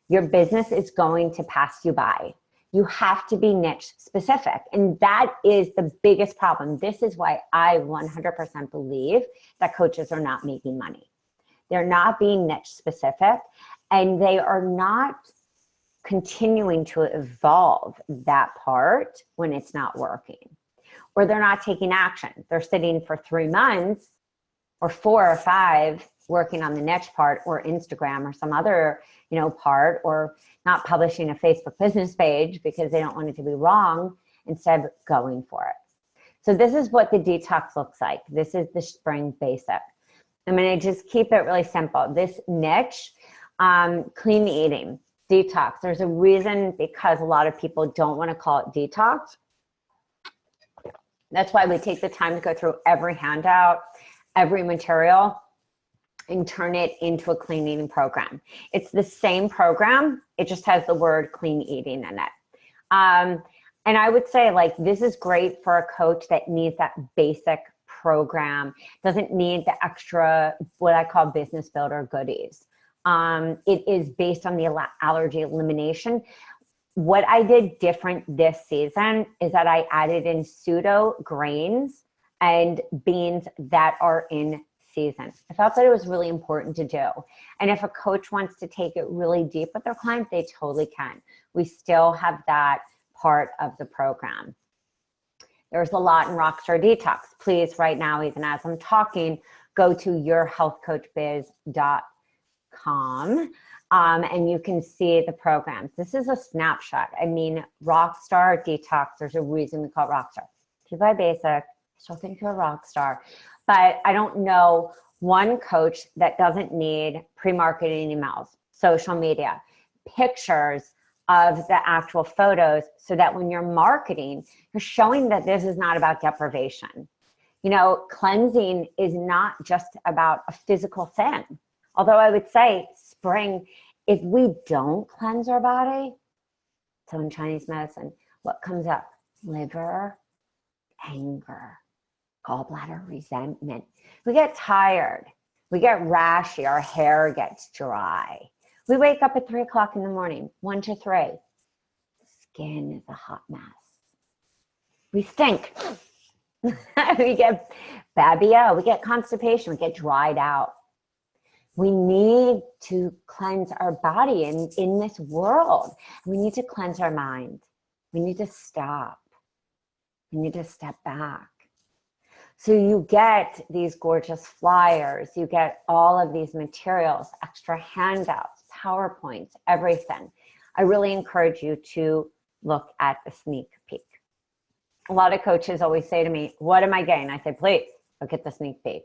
your business is going to pass you by. You have to be niche specific. And that is the biggest problem. This is why I 100% believe that coaches are not making money. They're not being niche specific, and they are not continuing to evolve that part when it's not working, or they're not taking action. They're sitting for 3 months or 4 or 5 working on the niche part, or Instagram or some other, part, or not publishing a Facebook business page because they don't want it to be wrong, instead of going for it. So this is what the detox looks like. This is the spring basic. I'm going to just keep it really simple. This niche, clean eating, detox. There's a reason, because a lot of people don't want to call it detox. That's why we take the time to go through every handout, every material and turn it into a clean eating program. It's the same program, it just has the word clean eating in it. And I would say, like, this is great for a coach that needs that basic program, doesn't need the extra, what I call business builder goodies. It is based on the allergy elimination. What I did different this season is that I added in pseudo grains and beans that are in season. I felt that it was really important to do. And if a coach wants to take it really deep with their client, they totally can. We still have that part of the program. There's a lot in Rockstar Detox. Please, right now, even as I'm talking, go to yourhealthcoachbiz.com and you can see the programs. This is a snapshot. I mean, Rockstar Detox, there's a reason we call it Rockstar. If you buy basic, still think you're a rock star. But I don't know one coach that doesn't need pre-marketing emails, social media, pictures of the actual photos, so that when you're marketing, you're showing that this is not about deprivation. You know, cleansing is not just about a physical thing. Although I would say spring, if we don't cleanse our body, so in Chinese medicine, what comes up? Liver, anger, gallbladder, resentment. We get tired. We get rashy. Our hair gets dry. We wake up at 3 o'clock in the morning, 1 to 3. Skin is a hot mess. We stink. We get babia. We get constipation. We get dried out. We need to cleanse our body in this world. We need to cleanse our mind. We need to stop. We need to step back. So you get these gorgeous flyers, you get all of these materials, extra handouts, PowerPoints, everything. I really encourage you to look at the sneak peek. A lot of coaches always say to me, what am I getting? I say, please, look at the sneak peek.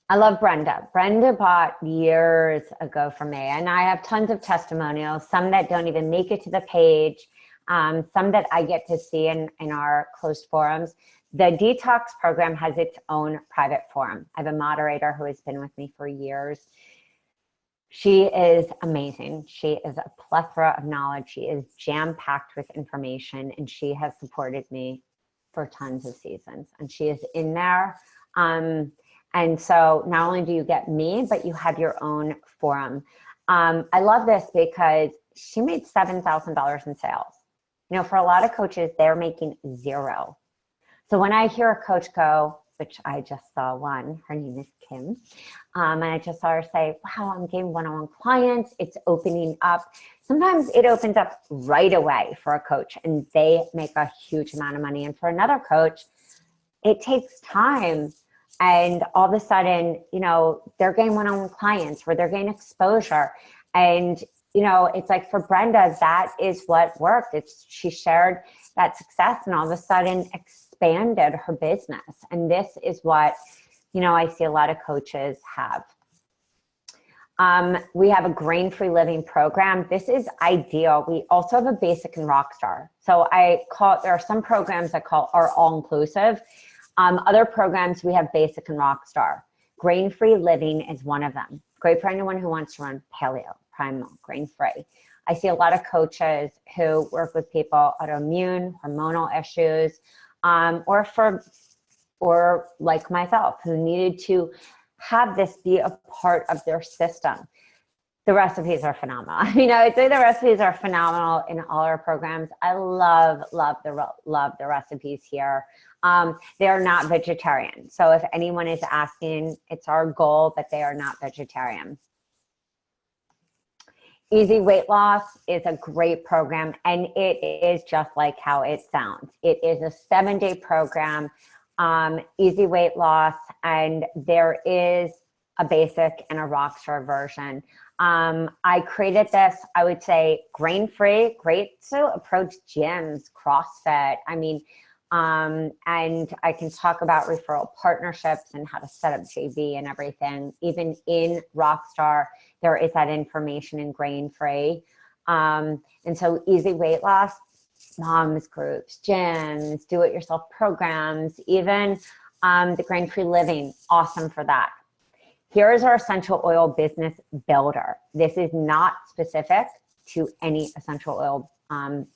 I love Brenda. Brenda bought years ago from me, and I have tons of testimonials, some that don't even make it to the page. Some that I get to see in our closed forums. The detox program has its own private forum. I have a moderator who has been with me for years. She is amazing. She is a plethora of knowledge. She is jam-packed with information, and she has supported me for tons of seasons. And she is in there. And so not only do you get me, but you have your own forum. I love this because she made $7,000 in sales. You know, for a lot of coaches, they're making $0. So when I hear a coach go, which I just saw one, her name is Kim, and I just saw her say, wow, I'm getting one-on-one clients, it's opening up. Sometimes it opens up right away for a coach and they make a huge amount of money. And for another coach, it takes time. And all of a sudden, you know, they're getting one-on-one clients or they're getting exposure. And you know, it's like for Brenda, that is what worked. She shared that success and all of a sudden expanded her business. And this is what, you know, I see a lot of coaches have. We have a grain-free living program. This is ideal. We also have a basic and rockstar. So there are some programs I call are all-inclusive. Other programs, we have basic and rockstar. Grain-free living is one of them. Great for anyone who wants to run paleo, primal, grain-free. I see a lot of coaches who work with people autoimmune, hormonal issues, or like myself, who needed to have this be a part of their system. The recipes are phenomenal. I mean, I would say the recipes are phenomenal in all our programs. I love the recipes here. They are not vegetarian. So if anyone is asking, it's our goal, but they are not vegetarian. Easy Weight Loss is a great program, and it is just like how it sounds. It is a 7-day program, Easy Weight Loss, and there is a basic and a rockstar version. I created this, I would say, grain-free, great to approach gyms, CrossFit. I mean, and I can talk about referral partnerships and how to set up JV and everything. Even in Rockstar, there is that information in grain-free. And so Easy Weight Loss, moms groups, gyms, do-it-yourself programs, even the grain-free living, awesome for that. Here is our essential oil business builder. This is not specific to any essential oil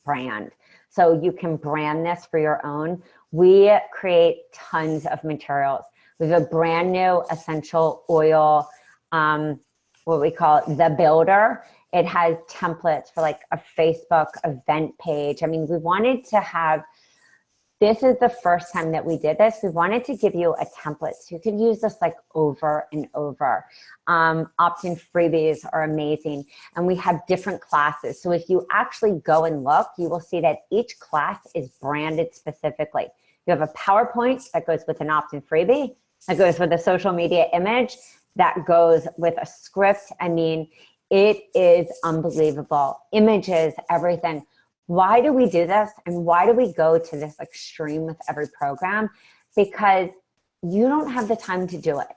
brand. So you can brand this for your own. We create tons of materials. We have a brand new essential oil, what we call the builder. It has templates for like a Facebook event page. I mean, we wanted to have, this is the first time that we did this. We wanted to give you a template so you could use this like over and over. Opt-in freebies are amazing. And we have different classes. So if you actually go and look, you will see that each class is branded specifically. You have a PowerPoint that goes with an opt-in freebie, that goes with a social media image, that goes with a script. I mean, it is unbelievable. Images, everything. Why do we do this? And why do we go to this extreme with every program? Because you don't have the time to do it.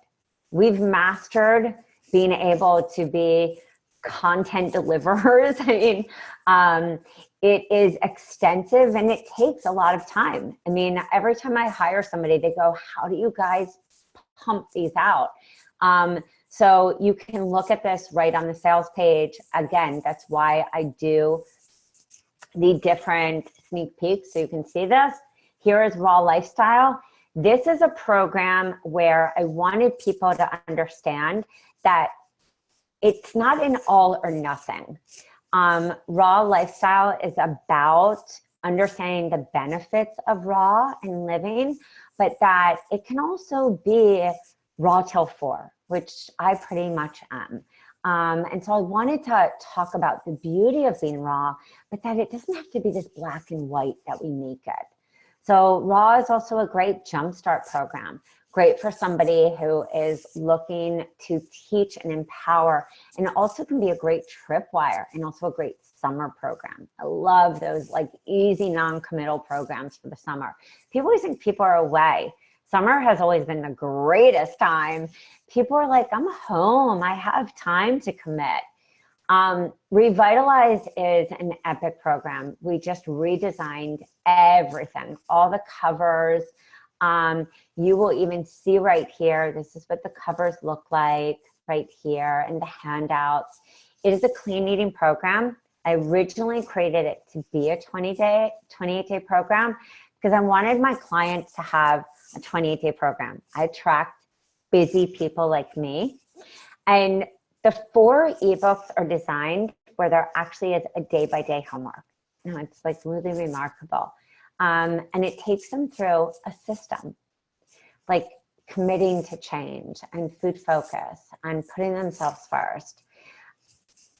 We've mastered being able to be content deliverers. I mean, it is extensive and it takes a lot of time. I mean, every time I hire somebody, they go, how do you guys pump these out? So you can look at this right on the sales page. Again, that's why I do the different sneak peeks so you can see this. Here is Raw Lifestyle. This is a program where I wanted people to understand that it's not an all or nothing. Raw Lifestyle is about understanding the benefits of raw and living, but that it can also be raw till 4, which I pretty much am. And so I wanted to talk about the beauty of being raw, but that it doesn't have to be this black and white that we make it. So raw is also a great jumpstart program, great for somebody who is looking to teach and empower, and also can be a great tripwire and also a great summer program. I love those like easy non-committal programs for the summer. People always think people are away. Summer has always been the greatest time. People are like, I'm home, I have time to commit. Revitalize is an epic program. We just redesigned everything, all the covers. You will even see right here, this is what the covers look like right here, and the handouts. It is a clean eating program. I originally created it to be a 28-day program because I wanted my clients to have a 28-day program. I attract busy people like me. And the 4 ebooks are designed where there actually is a day-by-day homework. You know, it's like really remarkable. And it takes them through a system, like committing to change and food focus and putting themselves first.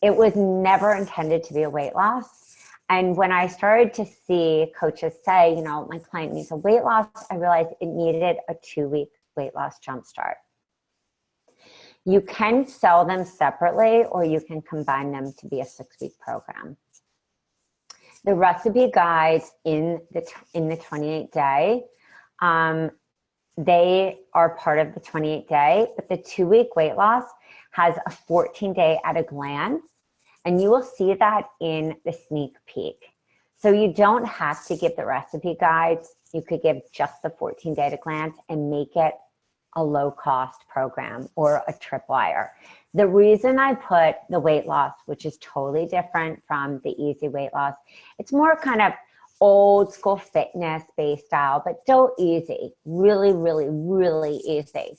It was never intended to be a weight loss. And when I started to see coaches say, you know, my client needs a weight loss, I realized it needed a 2-week weight loss jumpstart. You can sell them separately, or you can combine them to be a 6-week program. The recipe guides in the 28-day, they are part of the 28-day, but the 2-week weight loss has a 14-day at a glance. And you will see that in the sneak peek. So you don't have to give the recipe guides. You could give just the 14-day at a glance and make it a low-cost program or a tripwire. The reason I put the weight loss, which is totally different from the easy weight loss, it's more kind of old school fitness based style, but still easy, really, really, really easy,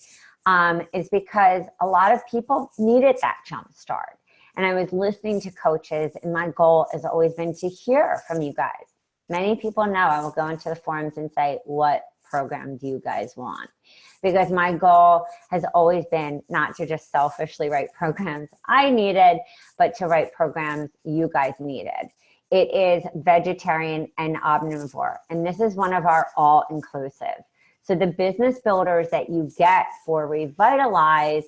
is because a lot of people needed that jump start. And I was listening to coaches, and my goal has always been to hear from you guys. Many people know I will go into the forums and say, what program do you guys want? Because my goal has always been not to just selfishly write programs I needed, but to write programs you guys needed. It is vegetarian and omnivore, and this is one of our all-inclusive. So the business builders that you get for Revitalize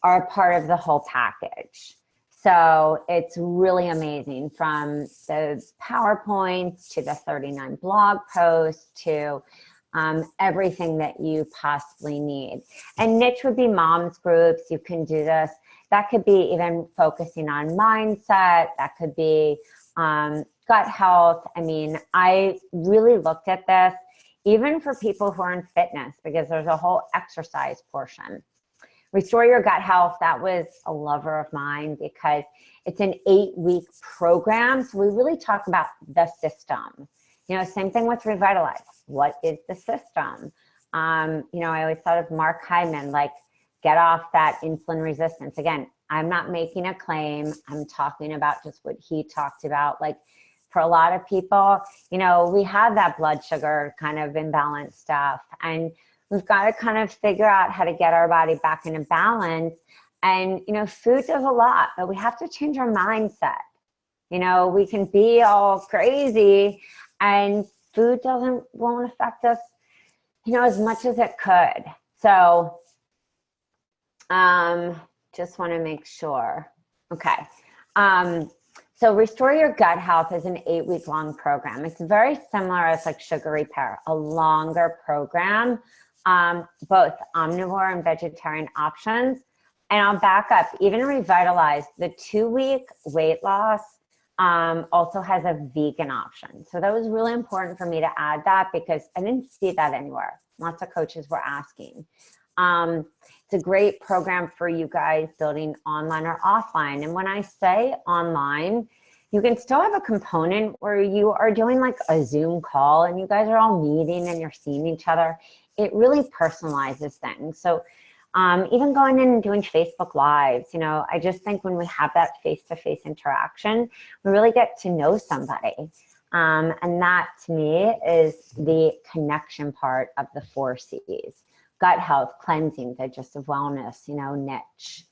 are part of the whole package. So it's really amazing, from the PowerPoints to the 39 blog posts to everything that you possibly need. And niche would be moms groups. You can do this. That could be even focusing on mindset. That could be gut health. I mean, I really looked at this even for people who are in fitness, because there's a whole exercise portion. Restore Your Gut Health, that was a lover of mine because it's an 8-week program. So we really talk about the system. You know, same thing with Revitalize. What is the system? You know, I always thought of Mark Hyman, like, get off that insulin resistance. Again, I'm not making a claim. I'm talking about just what he talked about. Like, for a lot of people, you know, we have that blood sugar kind of imbalance stuff, and we've got to kind of figure out how to get our body back into balance. And, you know, food does a lot, but we have to change our mindset. You know, we can be all crazy and food won't affect us, you know, as much as it could. So, just want to make sure. Okay. So Restore Your Gut Health is an 8-week long program. It's very similar as like Sugar Repair, a longer program, both omnivore and vegetarian options. And I'll back up, even Revitalize, the 2-week weight loss also has a vegan option. So that was really important for me to add that because I didn't see that anywhere. Lots of coaches were asking. It's a great program for you guys building online or offline. And when I say online, you can still have a component where you are doing like a Zoom call and you guys are all meeting and you're seeing each other. It really personalizes things. So even going in and doing Facebook Lives, you know, I just think when we have that face-to-face interaction, we really get to know somebody. And that to me is the connection part of the 4 C's. Gut health, cleansing, digestive wellness, you know, niche.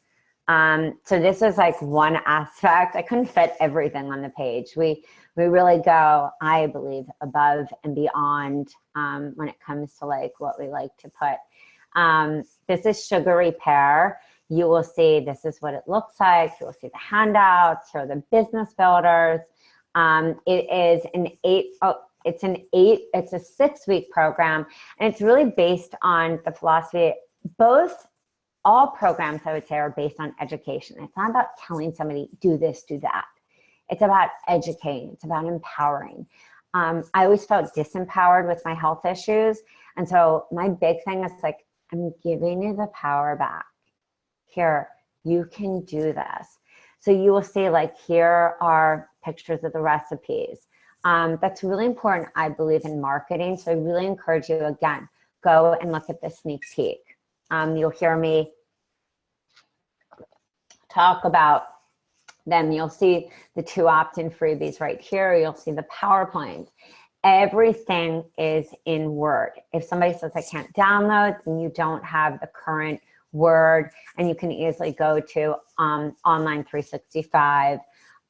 So this is like one aspect. I couldn't fit everything on the page. We really go, I believe, above and beyond when it comes to like what we like to put. This is Sugar Repair. You will see this is what it looks like. You will see the handouts for the business builders. It is it's a 6-week program, and it's really based on the philosophy. All programs, I would say, are based on education. It's not about telling somebody, do this, do that. It's about educating. It's about empowering. I always felt disempowered with my health issues. And so my big thing is like, I'm giving you the power back. Here, you can do this. So you will see, like, here are pictures of the recipes. That's really important, I believe, in marketing. So I really encourage you, again, go and look at the sneak peek. You'll hear me talk about them. You'll see the 2 opt-in freebies right here. You'll see the PowerPoint. Everything is in Word. If somebody says, I can't download, then you don't have the current Word, and you can easily go to Online 365.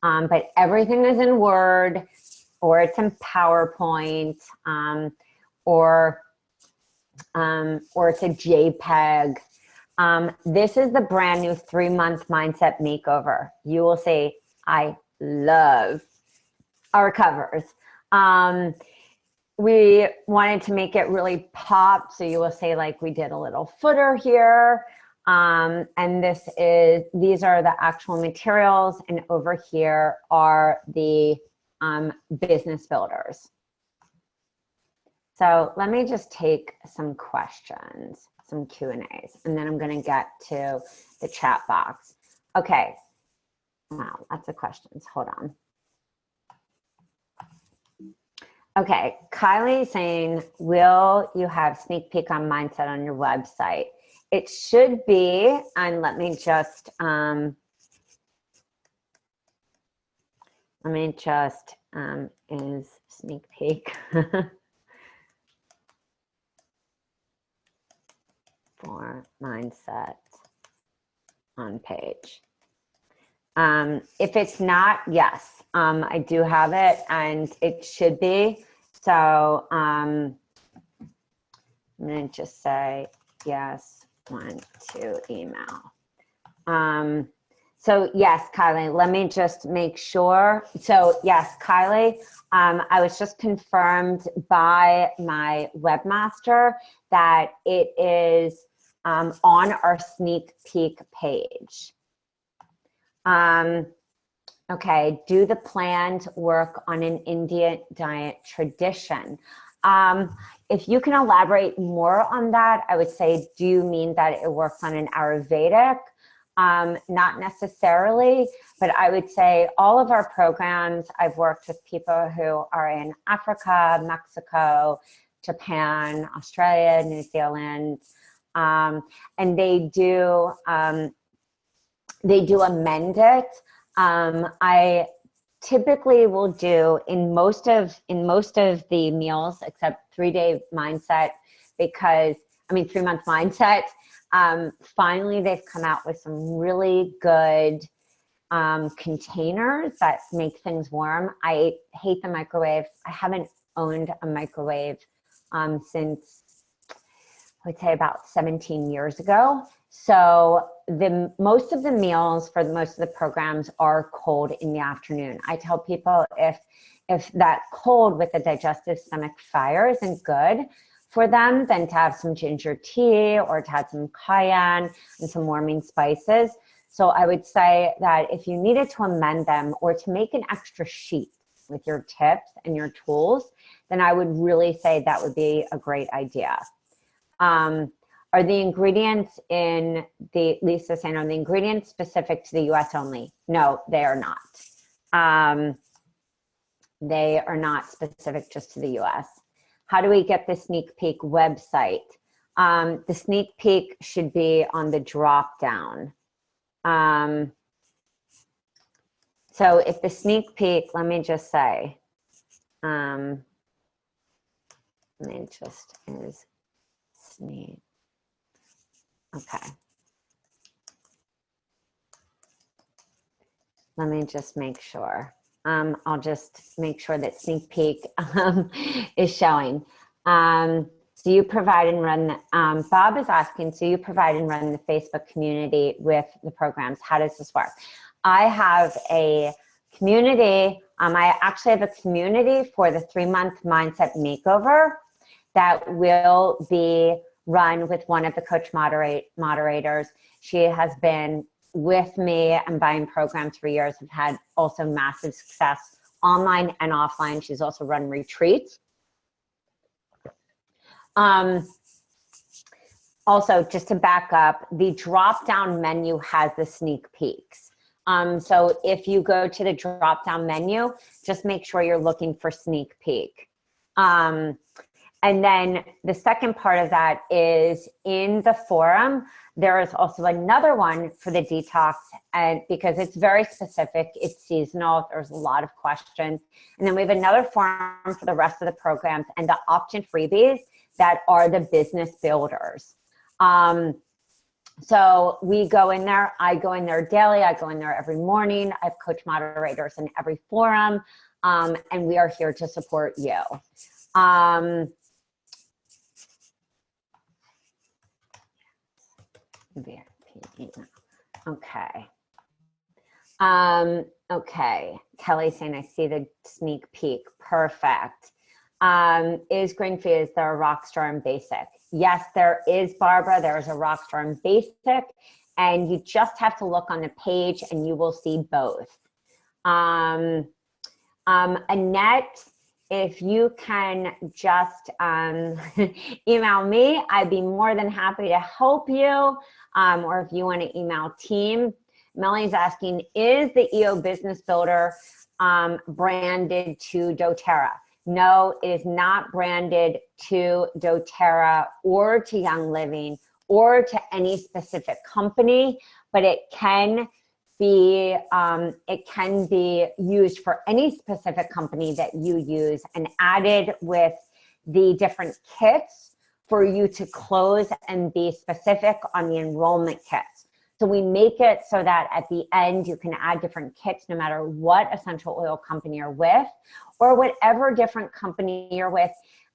But everything is in Word, or it's in PowerPoint, or it's a JPEG. This is the brand new 3-month mindset makeover. You will say, I love our covers. We wanted to make it really pop. So you will say, like, we did a little footer here. And these are the actual materials. And over here are the business builders. So let me just take some questions, some Q&As, and then I'm going to get to the chat box. Okay. Wow, lots of questions. Hold on. Okay, Kylie saying, will you have sneak peek on mindset on your website? It should be, and let me just is sneak peek for mindset on page. If it's not, yes, I do have it, and it should be. So I'm going to just say yes, want to email. So yes, Kylie, let me just make sure. So yes, Kylie, I was just confirmed by my webmaster that it is on our sneak peek page. Okay, do the planned work on an Indian diet tradition? If you can elaborate more on that, I would say, do you mean that it works on an Ayurvedic? Not necessarily, but I would say all of our programs, I've worked with people who are in Africa, Mexico, Japan, Australia, New Zealand, and they do amend it. I typically will do in most of the meals, except 3-day mindset, because 3-month mindset. Finally, they've come out with some really good containers that make things warm. I hate the microwave. I haven't owned a microwave since, I would say, about 17 years ago. So most of the meals for most of the programs are cold in the afternoon. I tell people if that cold with the digestive stomach fire isn't good for them, then to have some ginger tea or to add some cayenne and some warming spices. So I would say that if you needed to amend them or to make an extra sheet with your tips and your tools, then I would really say that would be a great idea. Are the ingredients in Lisa saying, are the ingredients specific to the US only? No, they are not. They are not specific just to the US. How do we get the sneak peek website? The sneak peek should be on the drop down. So if the sneak peek, let me just say, it just is sneak. Okay. Let me just make sure. I'll just make sure that sneak peek is showing. So you provide and run, Bob is asking, so you provide and run the Facebook community with the programs. How does this work? I have a community. I actually have a community for the 3-month mindset makeover that will be run with one of the coach moderators. She has been with me and buying programs for years. Have had also massive success online and offline. She's also run retreats. Also, just to back up, the drop-down menu has the sneak peeks. So if you go to the drop-down menu, just make sure you're looking for sneak peek. And then the second part of that is in the forum, there is also another one for the detox, and because it's very specific, it's seasonal, there's a lot of questions. And then we have another forum for the rest of the programs and the opt-in freebies that are the business builders. So we go in there, I go in there daily, I go in there every morning. I have coach moderators in every forum, and we are here to support you. Okay. Okay. Kelly saying, I see the sneak peek. Perfect. Is Greenfield, is there a Rockstar and Basic? Yes, there is, Barbara. There is a Rockstar and Basic, and you just have to look on the page and you will see both. Annette, if you can just email me, I'd be more than happy to help you. Or if you want to email team. Melanie's asking, is the EO Business Builder branded to doTERRA? No, it is not branded to doTERRA or to Young Living or to any specific company, but it can be used for any specific company that you use and added with the different kits for you to close and be specific on the enrollment kits. So we make it so that at the end you can add different kits no matter what essential oil company you're with or whatever different company you're with,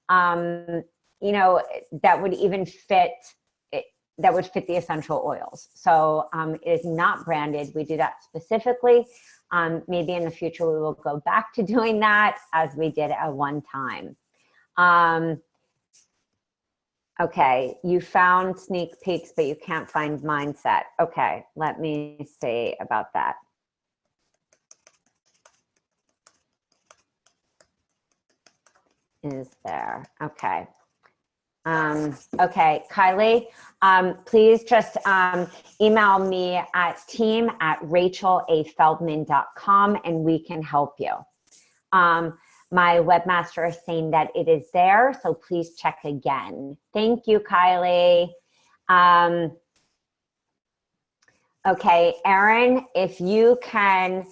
you know, that would even fit that would fit the essential oils. So it is not branded. We do that specifically. Maybe in the future we will go back to doing that as we did at one time. Okay, you found sneak peeks, but you can't find mindset. Okay, let me see about that. is there. Okay. Okay, Kylie, please just email me at team@rachelafeldman.com and we can help you. My webmaster is saying that it is there, so please check again. Thank you, Kylie. Okay, Erin, if you can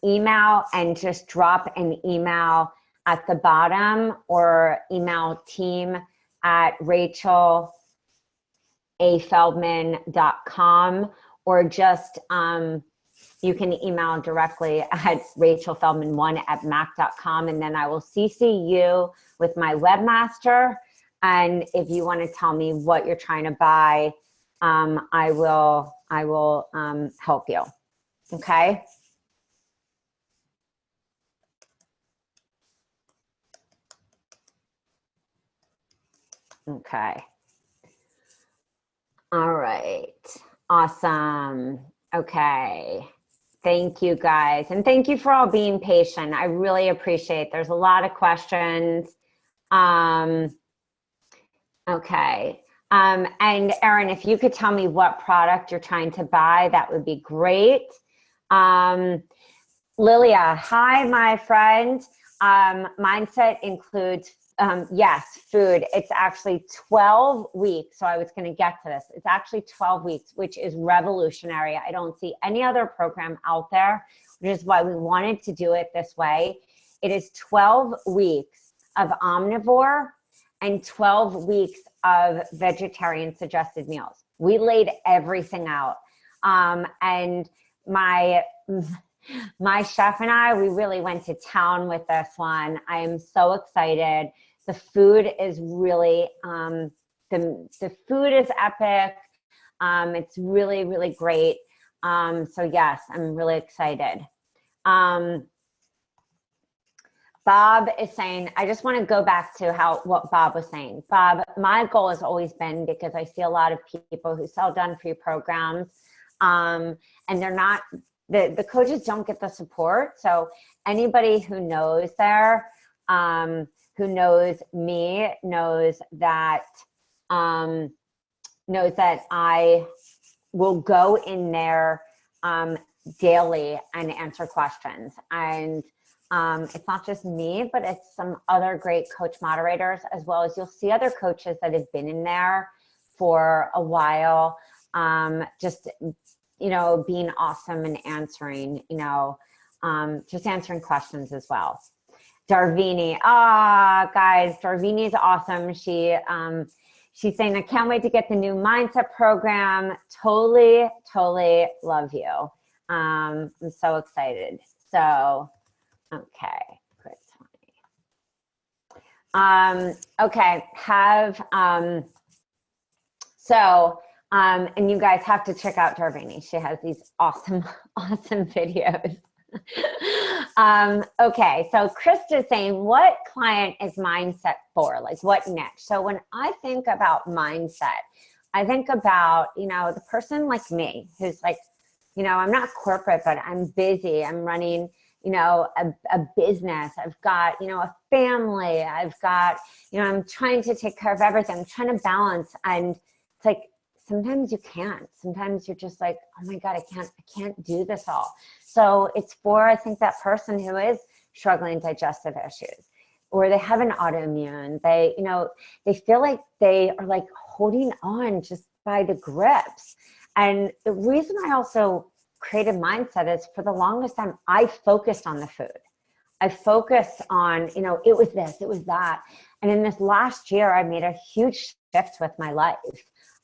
email and just drop an email at the bottom or email team@rachelafeldman.com or just you can email directly at rachelfeldman1@mac.com and then I will CC you with my webmaster. And if you want to tell me what you're trying to buy, I will help you. Okay. Okay. All right. Awesome. Okay. Thank you guys. And thank you for all being patient. I really appreciate it. There's a lot of questions. Okay. And Erin, if you could tell me what product you're trying to buy, that would be great. Lilia, hi, my friend. Mindset includes, yes, food. It's actually 12 weeks. So I was going to get to this. It's actually 12 weeks, which is revolutionary. I don't see any other program out there, which is why we wanted to do it this way. It is 12 weeks of omnivore and 12 weeks of vegetarian suggested meals. We laid everything out. And my chef and I, we really went to town with this one. I am so excited. The food is really, the food is epic. It's really, really great. So yes, I'm really excited. Bob is saying, I just want to go back to what Bob was saying. Bob, my goal has always been, because I see a lot of people who sell done-for-you programs, and they're not, the coaches don't get the support. So anybody who knows there, who knows me, knows that I will go in there daily and answer questions. And it's not just me, but it's some other great coach moderators, as well as you'll see other coaches that have been in there for a while, just, you know, being awesome and answering, you know, just answering questions as well. Darvini, guys, Darvini is awesome. She's saying, I can't wait to get the new mindset program. Totally, totally love you. I'm so excited. So, okay, great. Okay, and you guys have to check out Darvini. She has these awesome, awesome videos. Okay, so Krista's saying, what client is mindset for? Like what niche? So when I think about mindset, I think about, you know, the person like me who's like, you know, I'm not corporate, but I'm busy. I'm running, you know, a business. I've got, you know, a family. I've got, you know, I'm trying to take care of everything. I'm trying to balance. And it's like, sometimes you can't. Sometimes you're just like, oh my God, I can't do this all. So it's for, I think, that person who is struggling digestive issues, or they have an autoimmune. They, you know, they feel like they are like holding on just by the grips. And the reason I also created mindset is, for the longest time, I focused on the food. I focused on, you know, it was this, it was that. And in this last year, I made a huge shift with my life.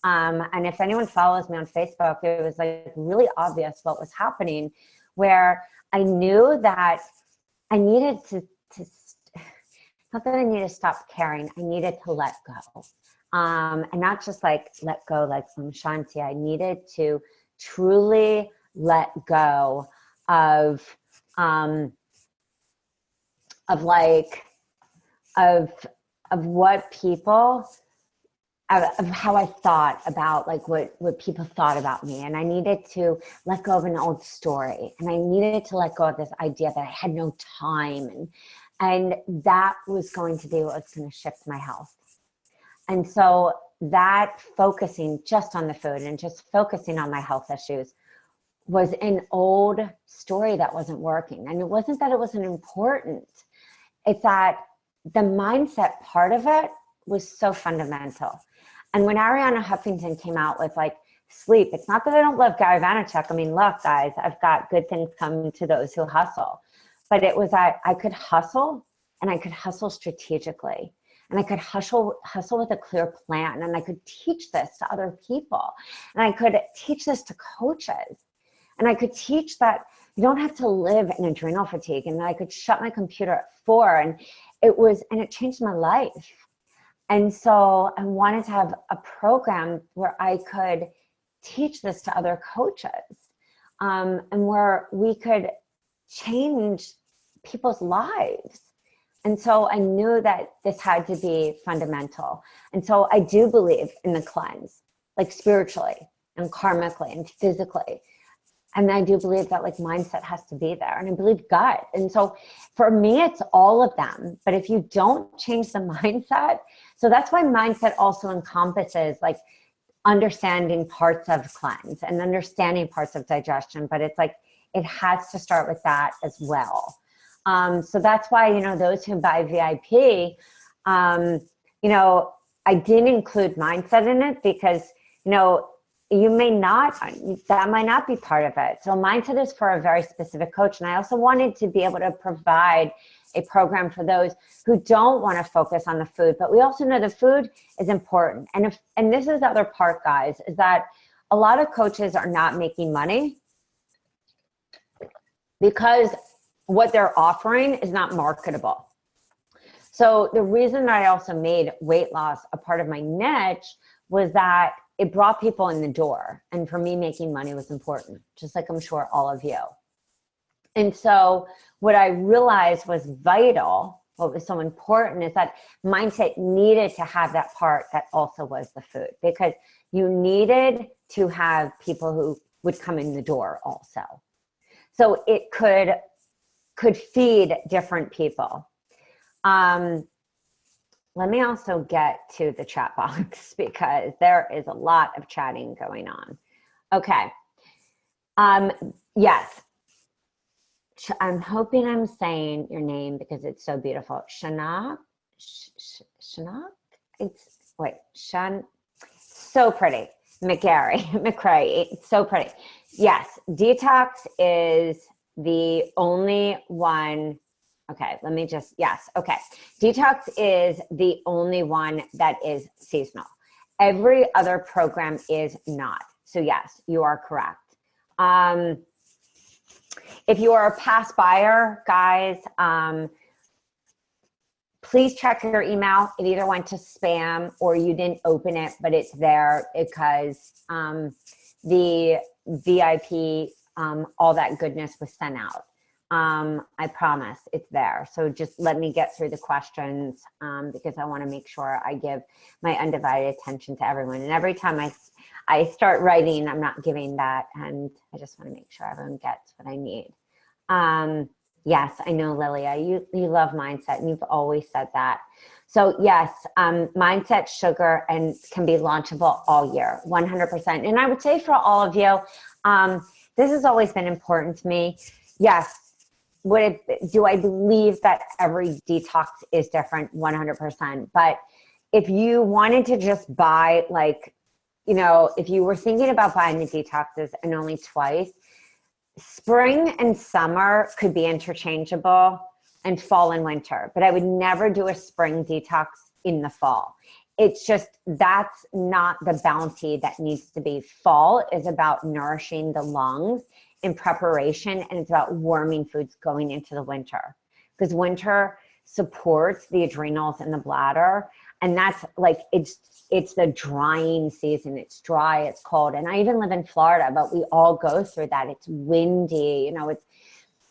And if anyone follows me on Facebook, it was like really obvious what was happening, where I knew that I needed to not that I needed to stop caring, I needed to let go. And not just like let go like from Shanti. I needed to truly let go of what people, of how I thought about, like what people thought about me. And I needed to let go of an old story. And I needed to let go of this idea that I had no time. And that was going to be what was going to shift my health. And so that focusing just on the food and just focusing on my health issues was an old story that wasn't working. And it wasn't that it wasn't important. It's that the mindset part of it was so fundamental. And when Ariana Huffington came out with like sleep, it's not that I don't love Gary Vaynerchuk. I mean, look, guys, I've got good things coming to those who hustle. But it was that I could hustle, and I could hustle strategically. And I could hustle with a clear plan. And I could teach this to other people. And I could teach this to coaches. And I could teach that you don't have to live in adrenal fatigue. And I could shut my computer at 4. And it changed my life. And so I wanted to have a program where I could teach this to other coaches, and where we could change people's lives. And so I knew that this had to be fundamental. And so I do believe in the cleanse, like spiritually and karmically and physically. And I do believe that like mindset has to be there, and I believe gut. And so for me, it's all of them. But if you don't change the mindset, so that's why mindset also encompasses like understanding parts of cleanse and understanding parts of digestion. But it's like, it has to start with that as well. So that's why, those who buy VIP, I didn't include mindset in it because, that might not be part of it. So mindset is for a very specific coach. And I also wanted to be able to provide a program for those who don't want to focus on the food, but we also know the food is important. And this is the other part, guys, is that a lot of coaches are not making money because what they're offering is not marketable. So the reason that I also made weight loss a part of my niche was that it brought people in the door. And for me, making money was important, just like I'm sure all of you. And so what I realized was vital, what was so important, is that mindset needed to have that part that also was the food, because you needed to have people who would come in the door also. So it could feed different people. Let me also get to the chat box because there is a lot of chatting going on. Okay. Yes. I'm hoping I'm saying your name because it's so beautiful. Shanak? Shan, so pretty. McCray, it's so pretty. Yes, detox is the only one. Okay, okay. Detox is the only one that is seasonal. Every other program is not. So yes, you are correct. If you are a past buyer, guys, please check your email. It either went to spam or you didn't open it, but it's there because the VIP, all that goodness was sent out. I promise it's there. So just let me get through the questions because I want to make sure I give my undivided attention to everyone. And every time I start writing, I'm not giving that. And I just want to make sure everyone gets what I need. Yes, I know, Lilia, you love mindset and you've always said that. So yes, mindset, sugar, and can be launchable all year, 100%. And I would say for all of you, this has always been important to me. Yes. Do I believe that every detox is different? 100%. But if you wanted to just buy, like, if you were thinking about buying the detoxes and only twice, spring and summer could be interchangeable, and fall and winter. But I would never do a spring detox in the fall. It's just, that's not the bounty that needs to be. Fall is about nourishing the lungs in preparation, and it's about warming foods going into the winter, because winter supports the adrenals and the bladder, and that's like, it's the drying season. It's dry, it's cold, and I even live in Florida, but we all go through that. It's windy,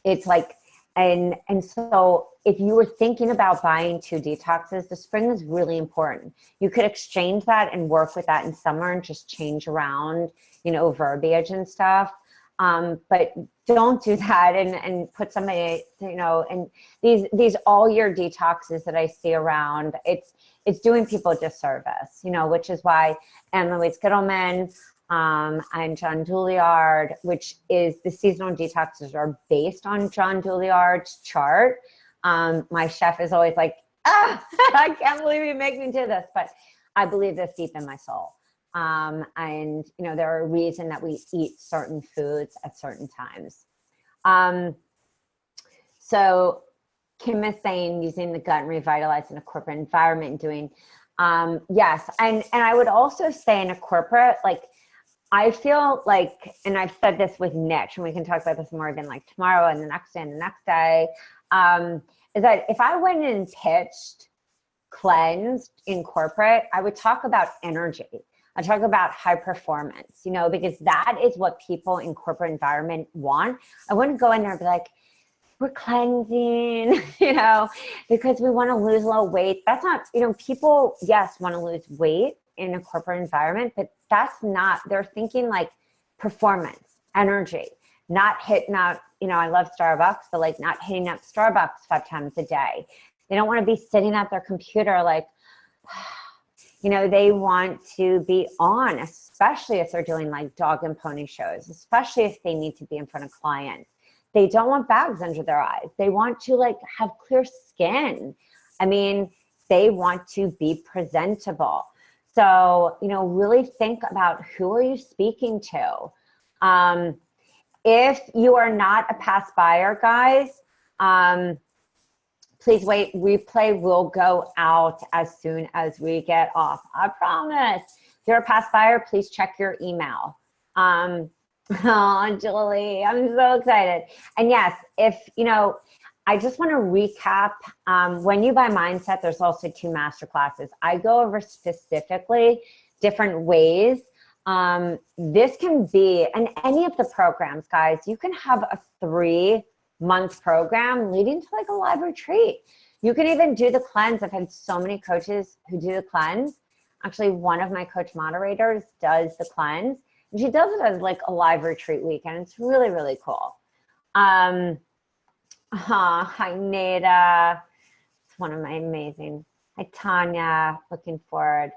it's like, and so if you were thinking about buying 2 detoxes, the spring is really important. You could exchange that and work with that in summer and just change around, verbiage and stuff. But don't do that and put somebody, you know, and these all year detoxes that I see around, it's doing people a disservice, you know, which is why Anne Louise Gittleman and John Douillard, which is the seasonal detoxes are based on John Douillard's chart. My chef is always like, I can't believe you make me do this, but I believe this deep in my soul. And, you know, there are a reason that we eat certain foods at certain times. So Kim is saying using the gut and revitalize in a corporate environment and doing, yes. And I would also say in a corporate, like, I feel like, and I've said this with Niche, and we can talk about this more again, like tomorrow and the next day and the next day, is that if I went and pitched cleansed in corporate, I would talk about energy. I talk about high performance, you know, because that is what people in corporate environment want. I wouldn't go in there and be like, we're cleansing, you know, because we want to lose a little weight. That's not, you know, people, yes, want to lose weight in a corporate environment, but that's not, they're thinking like performance, energy, not hitting out, you know, I love Starbucks, but like not hitting up Starbucks 5 times a day. They don't want to be sitting at their computer like, you know, they want to be on, especially if they're doing like dog and pony shows, especially if they need to be in front of clients. They don't want bags under their eyes. They want to like have clear skin. I mean, they want to be presentable. So, you know, really think about who are you speaking to? If you are not a past buyer, guys, please wait, replay will go out as soon as we get off. I promise. If you're a past buyer, please check your email. Oh, Julie, I'm so excited. And yes, if, you know, I just want to recap, when you buy Mindset, there's also 2 masterclasses. I go over specifically different ways. This can be, and any of the programs, guys, you can have a 3-month program leading to like a live retreat. You can even do the cleanse. I've had so many coaches who do the cleanse. Actually, one of my coach moderators does the cleanse, and she does it as like a live retreat weekend. It's really, really cool. Hi, Nada. It's one of my amazing. Hi, Tanya. Looking forward.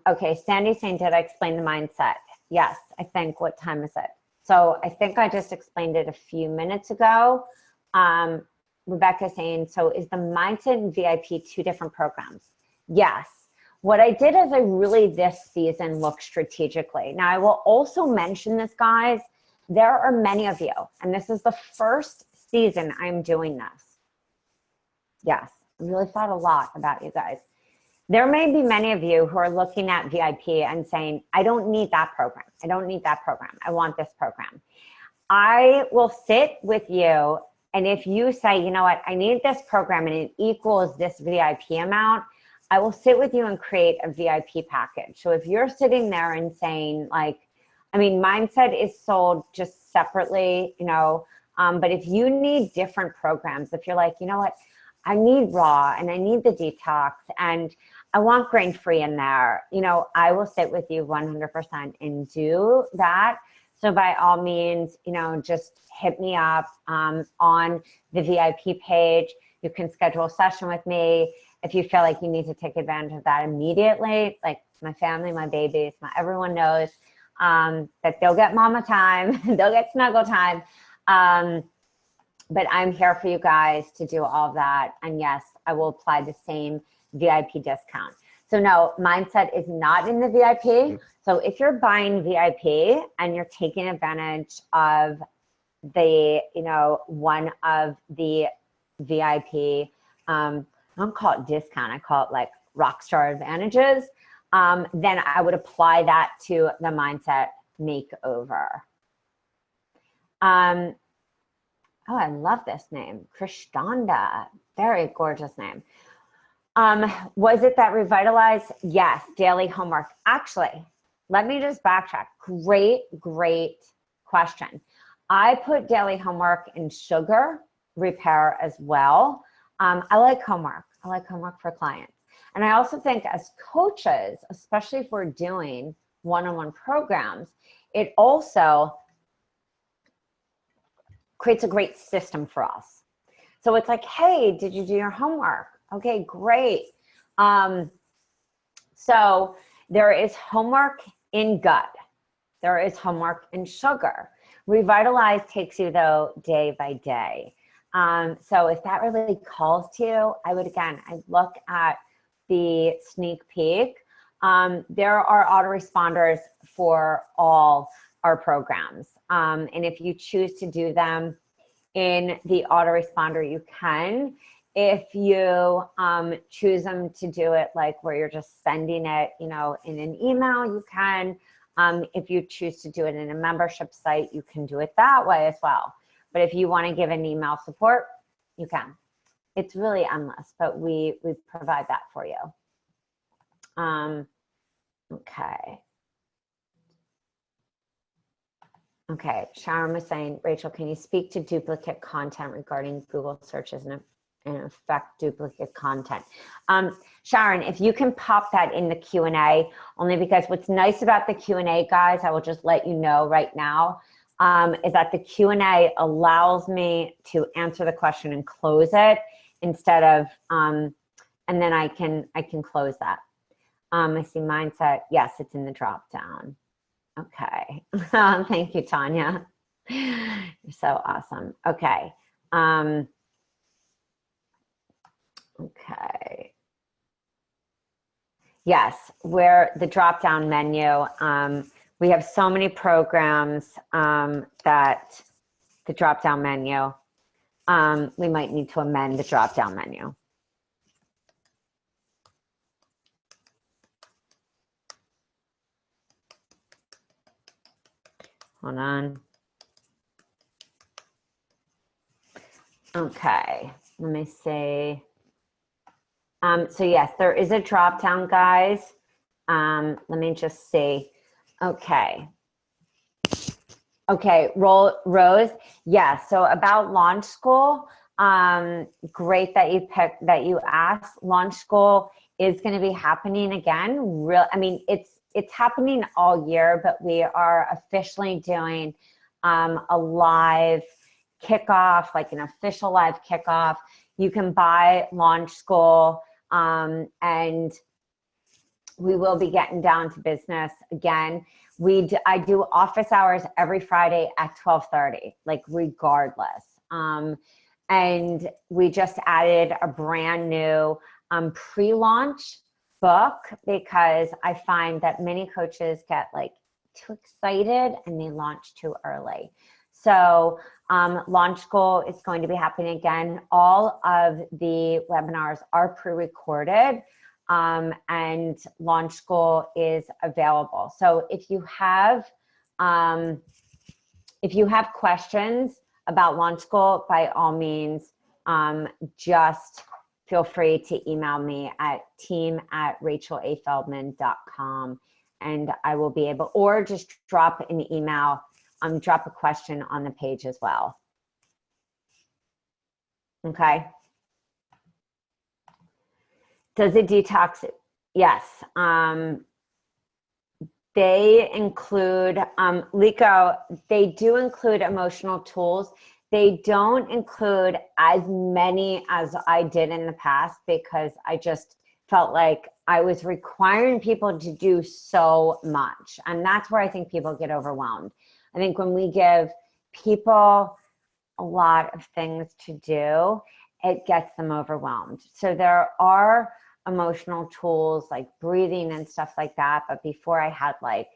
Okay, Sandy saying, did I explain the mindset? Yes, I think. What time is it? So I think I just explained it a few minutes ago. Rebecca saying, so is the Mindset and VIP 2 different programs? Yes. What I did is I really this season looked strategically. Now I will also mention this, guys, there are many of you, and this is the first season I'm doing this. Yes, I really thought a lot about you guys. There may be many of you who are looking at VIP and saying, I don't need that program. I don't need that program. I want this program. I will sit with you, and if you say, you know what, I need this program and it equals this VIP amount, I will sit with you and create a VIP package. So if you're sitting there and saying like, I mean, Mindset is sold just separately, you know, but if you need different programs, if you're like, you know what, I need raw and I need the detox and I want grain-free in there, you know, I will sit with you 100% and do that. So by all means, you know, just hit me up on the VIP page. You can schedule a session with me if you feel like you need to take advantage of that immediately. Like my family, my babies, everyone knows that they'll get mama time, they'll get snuggle time. But I'm here for you guys to do all of that. And yes, I will apply the same VIP discount. So no, Mindset is not in the VIP. So if you're buying VIP and you're taking advantage of the, you know, one of the VIP, I don't call it discount, I call it like rockstar advantages, then I would apply that to the Mindset makeover. Oh, I love this name, Krishnanda. Very gorgeous name. Was it that revitalized? Yes, daily homework. Actually, let me just backtrack. Great, great question. I put daily homework in sugar repair as well. I like homework. I like homework for clients. And I also think as coaches, especially if we're doing one-on-one programs, it also creates a great system for us. So it's like, hey, did you do your homework? Okay, great. So there is homework in gut. There is homework in sugar. Revitalize takes you, though, day by day. So if that really calls to you, I look at the sneak peek. There are autoresponders for all our programs. And if you choose to do them in the autoresponder, you can. If you choose them to do it like where you're just sending it, in an email, you can. If you choose to do it in a membership site, you can do it that way as well. But if you want to give an email support, you can. It's really endless, but we provide that for you. Okay. Okay, Sharon was saying, Rachel, can you speak to duplicate content regarding Google searches and affect duplicate content? Sharon, if you can pop that in the Q&A, only because what's nice about the Q&A, guys, I will just let you know right now, is that the Q&A allows me to answer the question and close it instead of, and then I can close that. I see mindset. Yes, it's in the drop down. Okay. Thank you, Tanya. You're so awesome. Okay. Okay. Yes, where the drop down menu, we have so many programs that the drop down menu, we might need to amend the drop down menu. Hold on. Okay, let me see. So yes, there is a drop down, guys. Let me just see. Okay. Okay, Rose. Yes. So about Launch School, great that you asked. Launch School is going to be happening again. It's happening all year, but we are officially doing a live kickoff, like an official live kickoff. You can buy Launch School, and we will be getting down to business again. I do office hours every Friday at 12:30, like regardless. And we just added a brand new pre-launch book, because I find that many coaches get like too excited and they launch too early. So Launch School is going to be happening again. All of the webinars are pre-recorded, and Launch School is available. So if you have questions about Launch School, by all means, just feel free to email me at team@rachelafeldman.com, and I will be able, or just drop an email, drop a question on the page as well. Okay. Does it detox? Yes. They include, Lico, they do include emotional tools. They don't include as many as I did in the past, because I just felt like I was requiring people to do so much. And that's where I think people get overwhelmed. I think when we give people a lot of things to do, it gets them overwhelmed. So there are emotional tools like breathing and stuff like that. But before, I had like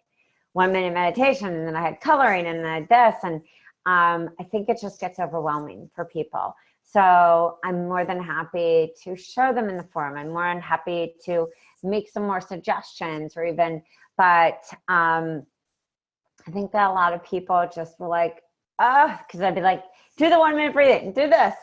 1 minute meditation, and then I had coloring, and then I had this. And I think it just gets overwhelming for people. So I'm more than happy to show them in the forum. I'm more than happy to make some more suggestions, or even, but I think that a lot of people just were like, because I'd be like, do the 1 minute breathing, do this.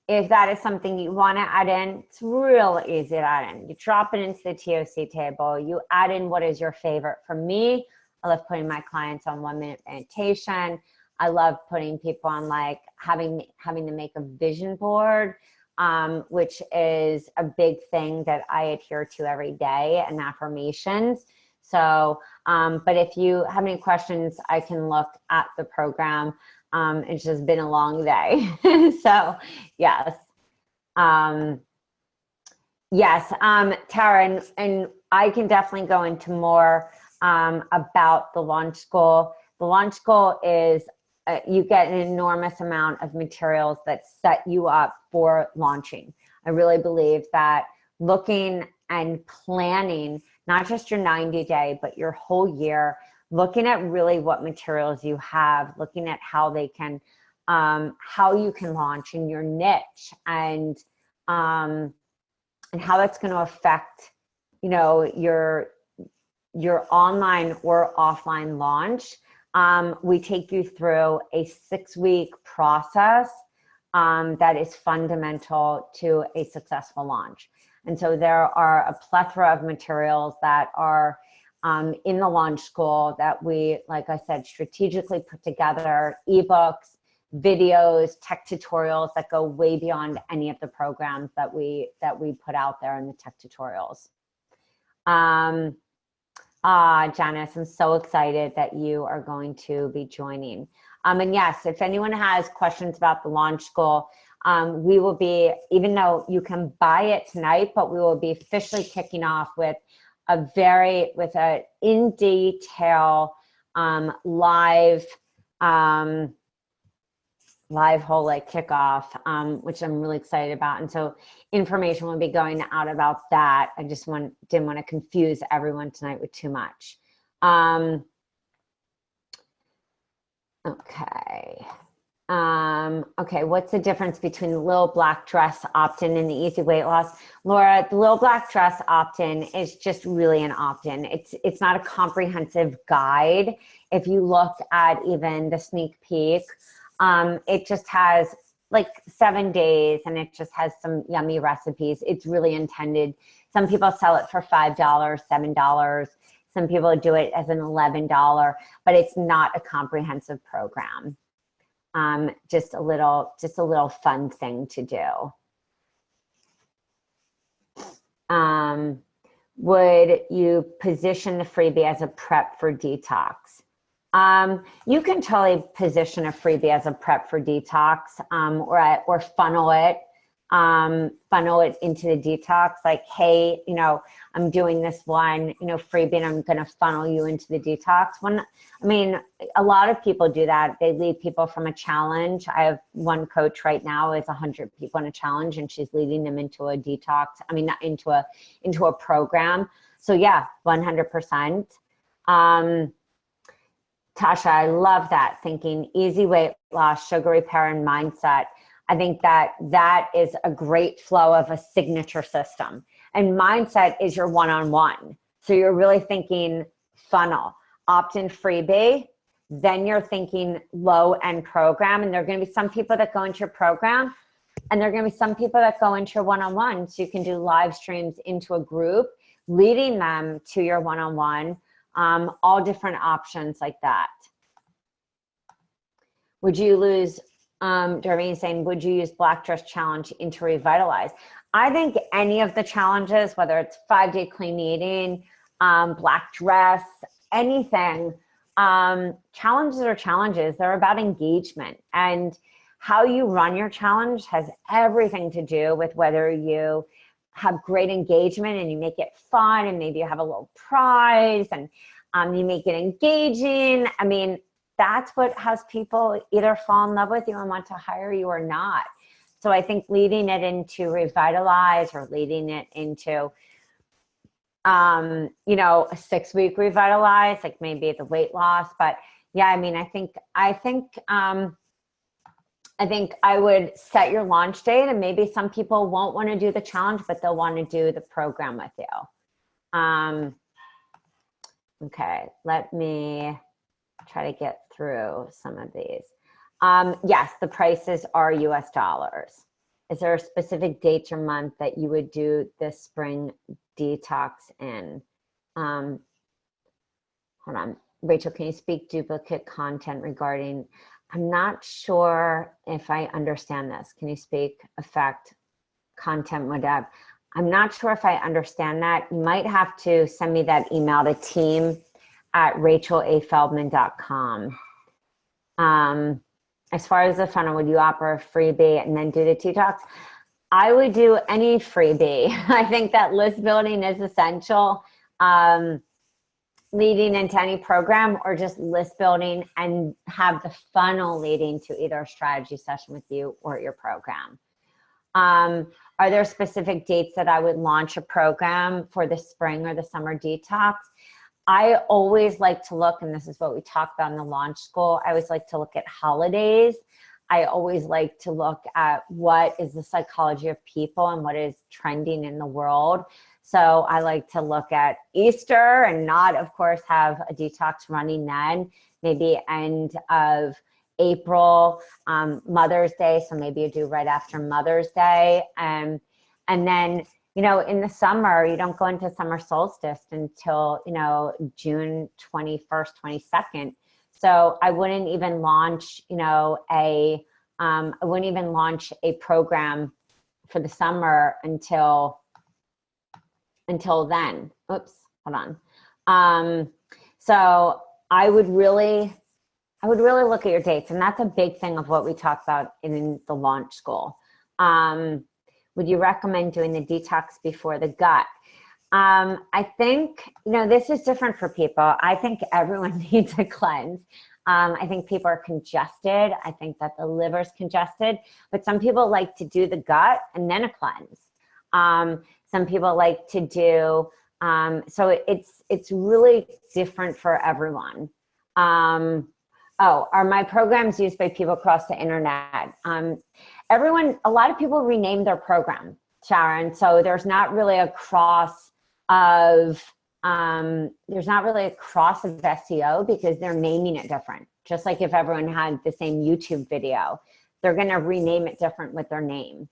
If that is something you want to add in, it's real easy to add in. You drop it into the TOC table. You add in what is your favorite. For me, I love putting my clients on 1 minute meditation. I love putting people on like having to make a vision board, which is a big thing that I adhere to every day, and affirmations. So, but if you have any questions, I can look at the program. It's just been a long day. So yes. Yes, Tara, and I can definitely go into more about the launch goal. The launch goal is you get an enormous amount of materials that set you up for launching. I really believe that looking and planning, not just your 90-day, but your whole year, looking at really what materials you have, looking at how they can, how you can launch in your niche, and how that's going to affect, you know, your online or offline launch. We take you through a 6-week process that is fundamental to a successful launch. And so there are a plethora of materials that are in the launch school that we, like I said, strategically put together, ebooks, videos, tech tutorials that go way beyond any of the programs that we put out there in the tech tutorials. Janice, I'm so excited that you are going to be joining. And yes, if anyone has questions about the launch school, we will be, even though you can buy it tonight, but we will be officially kicking off with a in detail live whole kickoff, which I'm really excited about. And so information will be going out about that. I just didn't want to confuse everyone tonight with too much. Okay. Okay, what's the difference between the little black dress opt-in and the easy weight loss? Laura, the little black dress opt-in is just really an opt-in. It's not a comprehensive guide. If you look at even the sneak peek, it just has like 7 days and it just has some yummy recipes. It's really intended. Some people sell it for $5, $7. Some people do it as an $11, but it's not a comprehensive program. Just a little fun thing to do. Would you position the freebie as a prep for detox? You can totally position a freebie as a prep for detox, or funnel it into the detox. Like, hey, you know, I'm doing this one, you know, freebie, and I'm going to funnel you into the detox. I mean, a lot of people do that. They lead people from a challenge. I have one coach right now is 100 people in a challenge, and she's leading them into a detox. I mean, not into a program. So yeah, 100%. Tasha, I love that thinking. Easy weight loss, sugar repair, and mindset. I think that is a great flow of a signature system. And mindset is your one-on-one. So you're really thinking funnel, opt-in freebie, then you're thinking low-end program. And there are going to be some people that go into your program, and there are going to be some people that go into your one-on-one. So you can do live streams into a group, leading them to your one-on-one. All different options like that. Would you lose, Darlene saying, would you use Black Dress Challenge into Revitalize? I think any of the challenges, whether it's 5-day clean eating, Black Dress, anything, challenges are challenges. They're about engagement. And how you run your challenge has everything to do with whether you have great engagement and you make it fun, and maybe you have a little prize, and you make it engaging. I mean, that's what has people either fall in love with you and want to hire you or not. So I think leading it into Revitalize, or leading it into, you know, a 6-week Revitalize, like maybe the weight loss. But yeah, I mean, I think I would set your launch date, and maybe some people won't want to do the challenge, but they'll want to do the program with you. Okay, let me try to get through some of these. Yes, the prices are US dollars. Is there a specific date or month that you would do this spring detox in? Hold on, Rachel, can you speak duplicate content regarding, I'm not sure if I understand this. Can you speak effect content modab? I'm not sure if I understand that. You might have to send me that email to team@rachelafeldman.com. As far as the funnel, would you offer a freebie and then do the detox? I would do any freebie. I think that list building is essential. Leading into any program, or just list building and have the funnel leading to either a strategy session with you or your program. Are there specific dates that I would launch a program for the spring or the summer detox? I always like to look, and this is what we talked about in the launch school, I always like to look at holidays. I always like to look at what is the psychology of people and what is trending in the world. So I like to look at Easter and not, of course, have a detox running then, maybe end of April, Mother's Day. So maybe you do right after Mother's Day. And then, you know, in the summer, you don't go into summer solstice until, you know, June 21st, 22nd. So I wouldn't even launch, you know, I wouldn't even launch a program for the summer until then. Oops, hold on. So I would really look at your dates, and that's a big thing of what we talked about in the launch school. Would you recommend doing the detox before the gut? I think, you know, this is different for people. I think everyone needs a cleanse. I think people are congested. I think that the liver's congested, but some people like to do the gut and then a cleanse. Some people like to do, so it's really different for everyone. Oh, are my programs used by people across the internet? A lot of people rename their program, Sharon. So there's not really a cross of SEO because they're naming it different. Just like if everyone had the same YouTube video, they're going to rename it different with their name.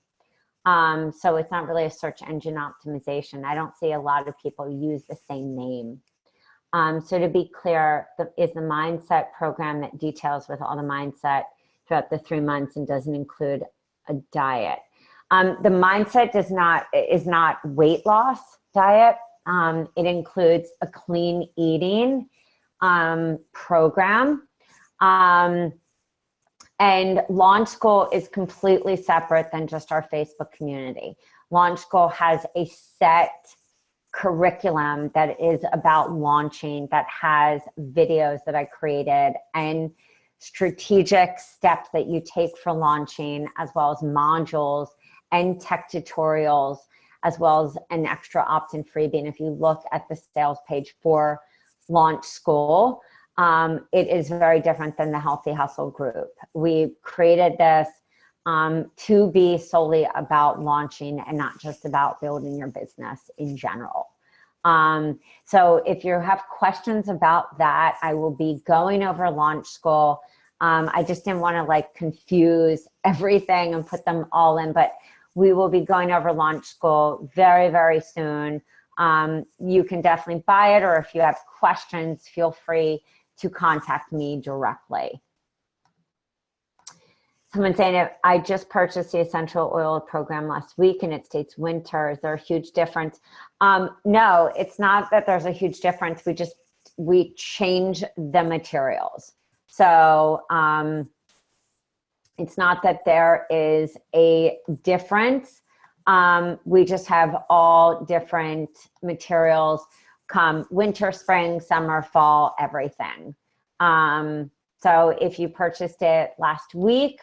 So it's not really a search engine optimization. I don't see a lot of people use the same name. So to be clear, is the mindset program that details with all the mindset throughout the 3 months and doesn't include a diet. The mindset is not weight loss diet. It includes a clean eating program. And Launch School is completely separate than just our Facebook community. Launch School has a set curriculum that is about launching, that has videos that I created and strategic steps that you take for launching, as well as modules and tech tutorials, as well as an extra opt-in freebie. And if you look at the sales page for Launch School, it is very different than the Healthy Hustle group. We created this to be solely about launching and not just about building your business in general. So if you have questions about that, I will be going over Launch School. I just didn't want to like confuse everything and put them all in, but we will be going over Launch School very, very soon. You can definitely buy it, or if you have questions, feel free to contact me directly. Someone saying, I just purchased the essential oil program last week and it states winter. Is there a huge difference? No, it's not that there's a huge difference. We change the materials. So it's not that there is a difference. We just have all different materials come winter, spring, summer, fall, everything. So if you purchased it last week,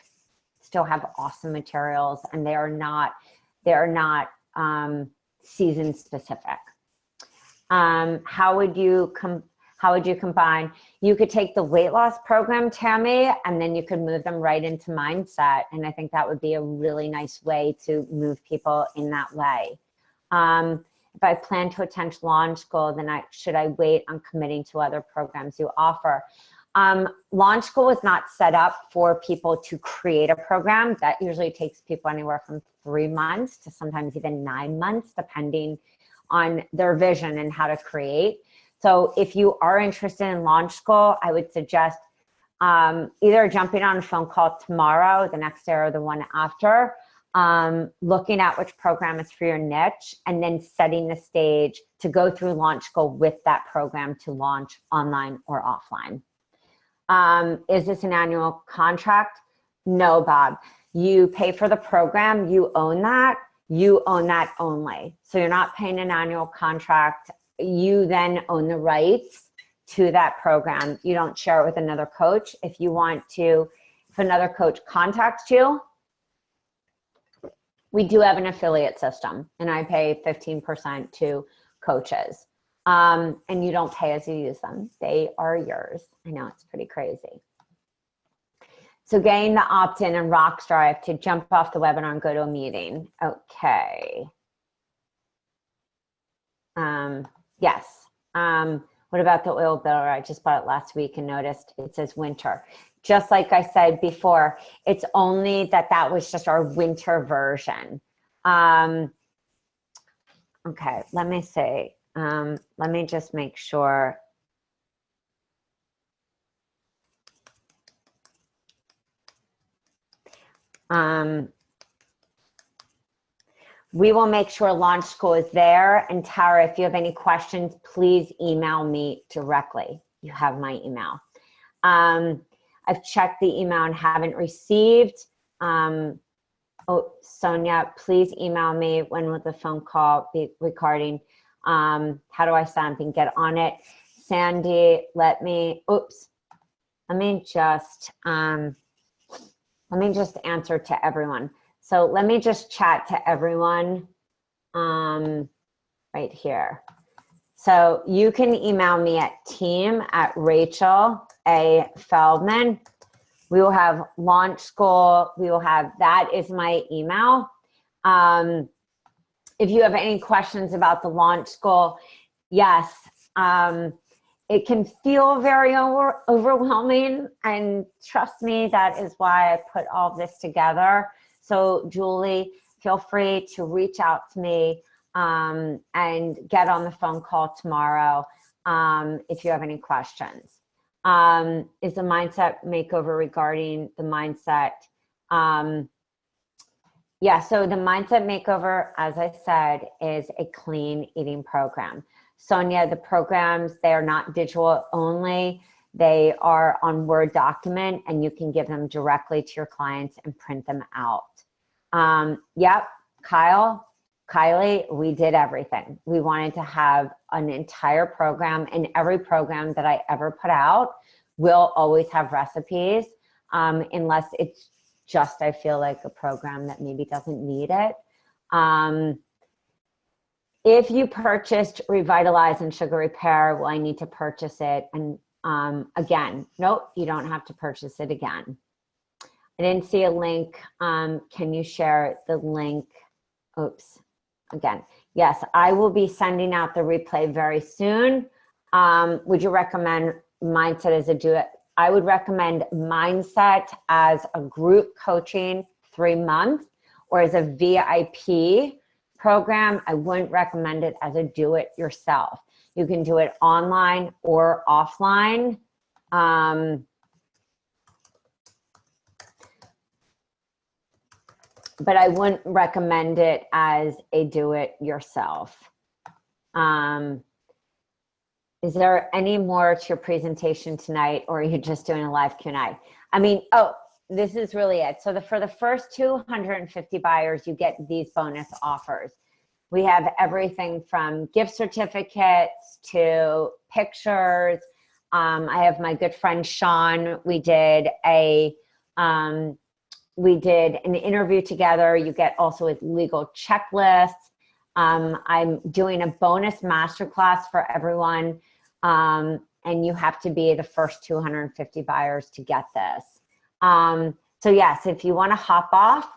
still have awesome materials, and they are not season specific. How would you combine? You could take the weight loss program, Tammy, and then you could move them right into mindset. And I think that would be a really nice way to move people in that way. If I plan to attend Launch School, then should I wait on committing to other programs you offer? Launch School is not set up for people to create a program. That usually takes people anywhere from 3 months to sometimes even 9 months, depending on their vision and how to create. So if you are interested in Launch School, I would suggest either jumping on a phone call tomorrow, the next day, or the one after, looking at which program is for your niche, and then setting the stage to go through launch school with that program to launch online or offline. Is this an annual contract? No, Bob. You pay for the program, you own that only. So you're not paying an annual contract. You then own the rights to that program. You don't share it with another coach. If you want to, if another coach contacts you, we do have an affiliate system, and I pay 15% to coaches. And you don't pay as you use them. They are yours. I know, it's pretty crazy. So getting the opt-in and Rockstar, I have to jump off the webinar and go to a meeting. Okay. Yes. What about the oil builder? I just bought it last week and noticed it says winter. Just like I said before, it's only that was just our winter version. Okay, let me see. Let me just make sure. We will make sure launch school is there. And Tara, if you have any questions, please email me directly. You have my email. I've checked the email and haven't received. Oh, Sonia, please email me. When will the phone call be recording? How do I sign up and get on it? Sandy, let me just answer to everyone. So let me just chat to everyone right here. So you can email me at team@Rachel A. Feldman. We will have launch school. We will have, that is my email. If you have any questions about the launch school, yes, it can feel very overwhelming, and trust me, that is why I put all this together. So Julie, feel free to reach out to me and get on the phone call tomorrow if you have any questions. Is the mindset makeover regarding the mindset? Yeah, so the mindset makeover, as I said, is a clean eating program. Sonia, the programs, they are not digital only. They are on Word document, and you can give them directly to your clients and print them out. Yep, Kylie, we did everything. We wanted to have an entire program, and every program that I ever put out will always have recipes, unless it's just, I feel like, a program that maybe doesn't need it. If you purchased Revitalize and Sugar Repair, will I need to purchase it? And again, nope, you don't have to purchase it again. I didn't see a link. Can you share the link? Oops, again. Yes, I will be sending out the replay very soon. Would you recommend Mindset as a do-it? I would recommend Mindset as a group coaching 3-month, or as a VIP program. I wouldn't recommend it as a do-it-yourself. You can do it online or offline. But I wouldn't recommend it as a do-it-yourself. Is there any more to your presentation tonight, or are you just doing a live Q&A? I mean, oh, this is really it. So for the first 250 buyers, you get these bonus offers. We have everything from gift certificates to pictures. I have my good friend Sean. We did an interview together. You get also a legal checklist. I'm doing a bonus masterclass for everyone. And you have to be the first 250 buyers to get this. So yes, if you want to hop off,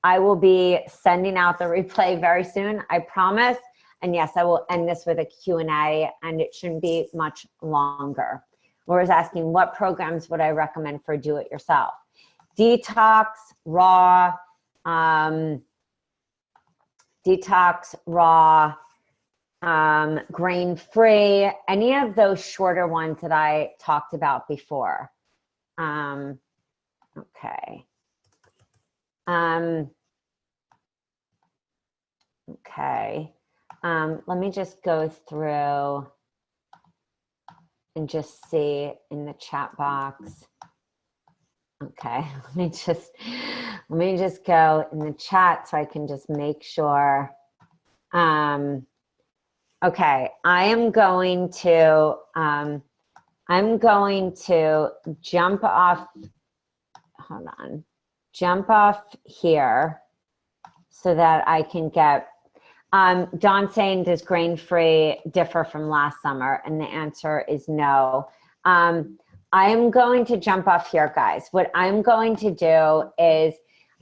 I will be sending out the replay very soon, I promise. And yes, I will end this with a Q&A, and it shouldn't be much longer. Laura's asking, what programs would I recommend for do-it-yourself? Detox, raw, grain-free, any of those shorter ones that I talked about before. Okay. Okay. Let me just go through and just see in the chat box. Okay, let me just go in the chat so I can just make sure. Okay, I'm going to jump off. Hold on, jump off here so that I can get. Don saying, does grain-free differ from last summer? And the answer is no. I'm going to jump off here, guys. What I'm going to do is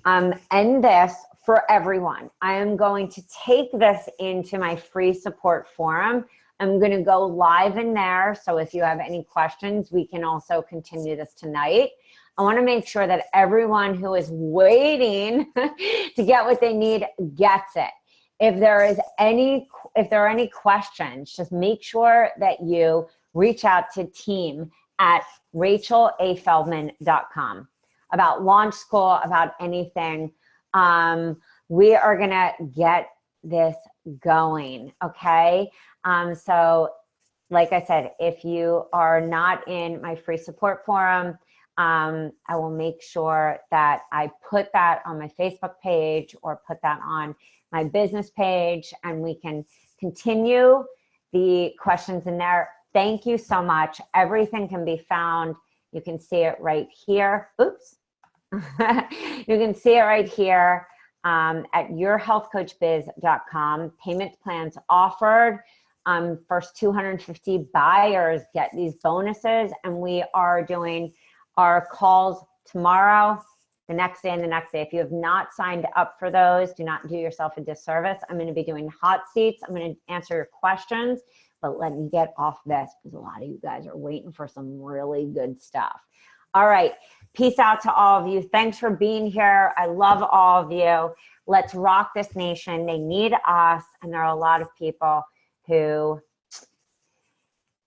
end this for everyone. I am going to take this into my free support forum. I'm going to go live in there. So if you have any questions, we can also continue this tonight. I want to make sure that everyone who is waiting to get what they need gets it. If there are any questions, just make sure that you reach out to team@rachelafeldman.com about launch school, about anything. We are gonna get this going, okay? So like I said, if you are not in my free support forum, I will make sure that I put that on my Facebook page or put that on my business page, and we can continue the questions in there. Thank you so much. Everything can be found. You can see it right here. Oops. You can see it right here at yourhealthcoachbiz.com. Payment plans offered. First 250 buyers get these bonuses, and we are doing our calls tomorrow, the next day, and the next day. If you have not signed up for those, do not do yourself a disservice. I'm going to be doing hot seats. I'm going to answer your questions, but let me get off this because a lot of you guys are waiting for some really good stuff. All right. Peace out to all of you. Thanks for being here. I love all of you. Let's rock this nation. They need us, and there are a lot of people who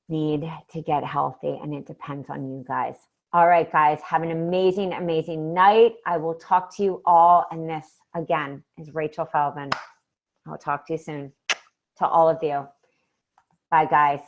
need to get healthy, and it depends on you guys. All right, guys, have an amazing, amazing night. I will talk to you all. And this, again, is Rachel Feldman. I'll talk to you soon. To all of you. Bye, guys.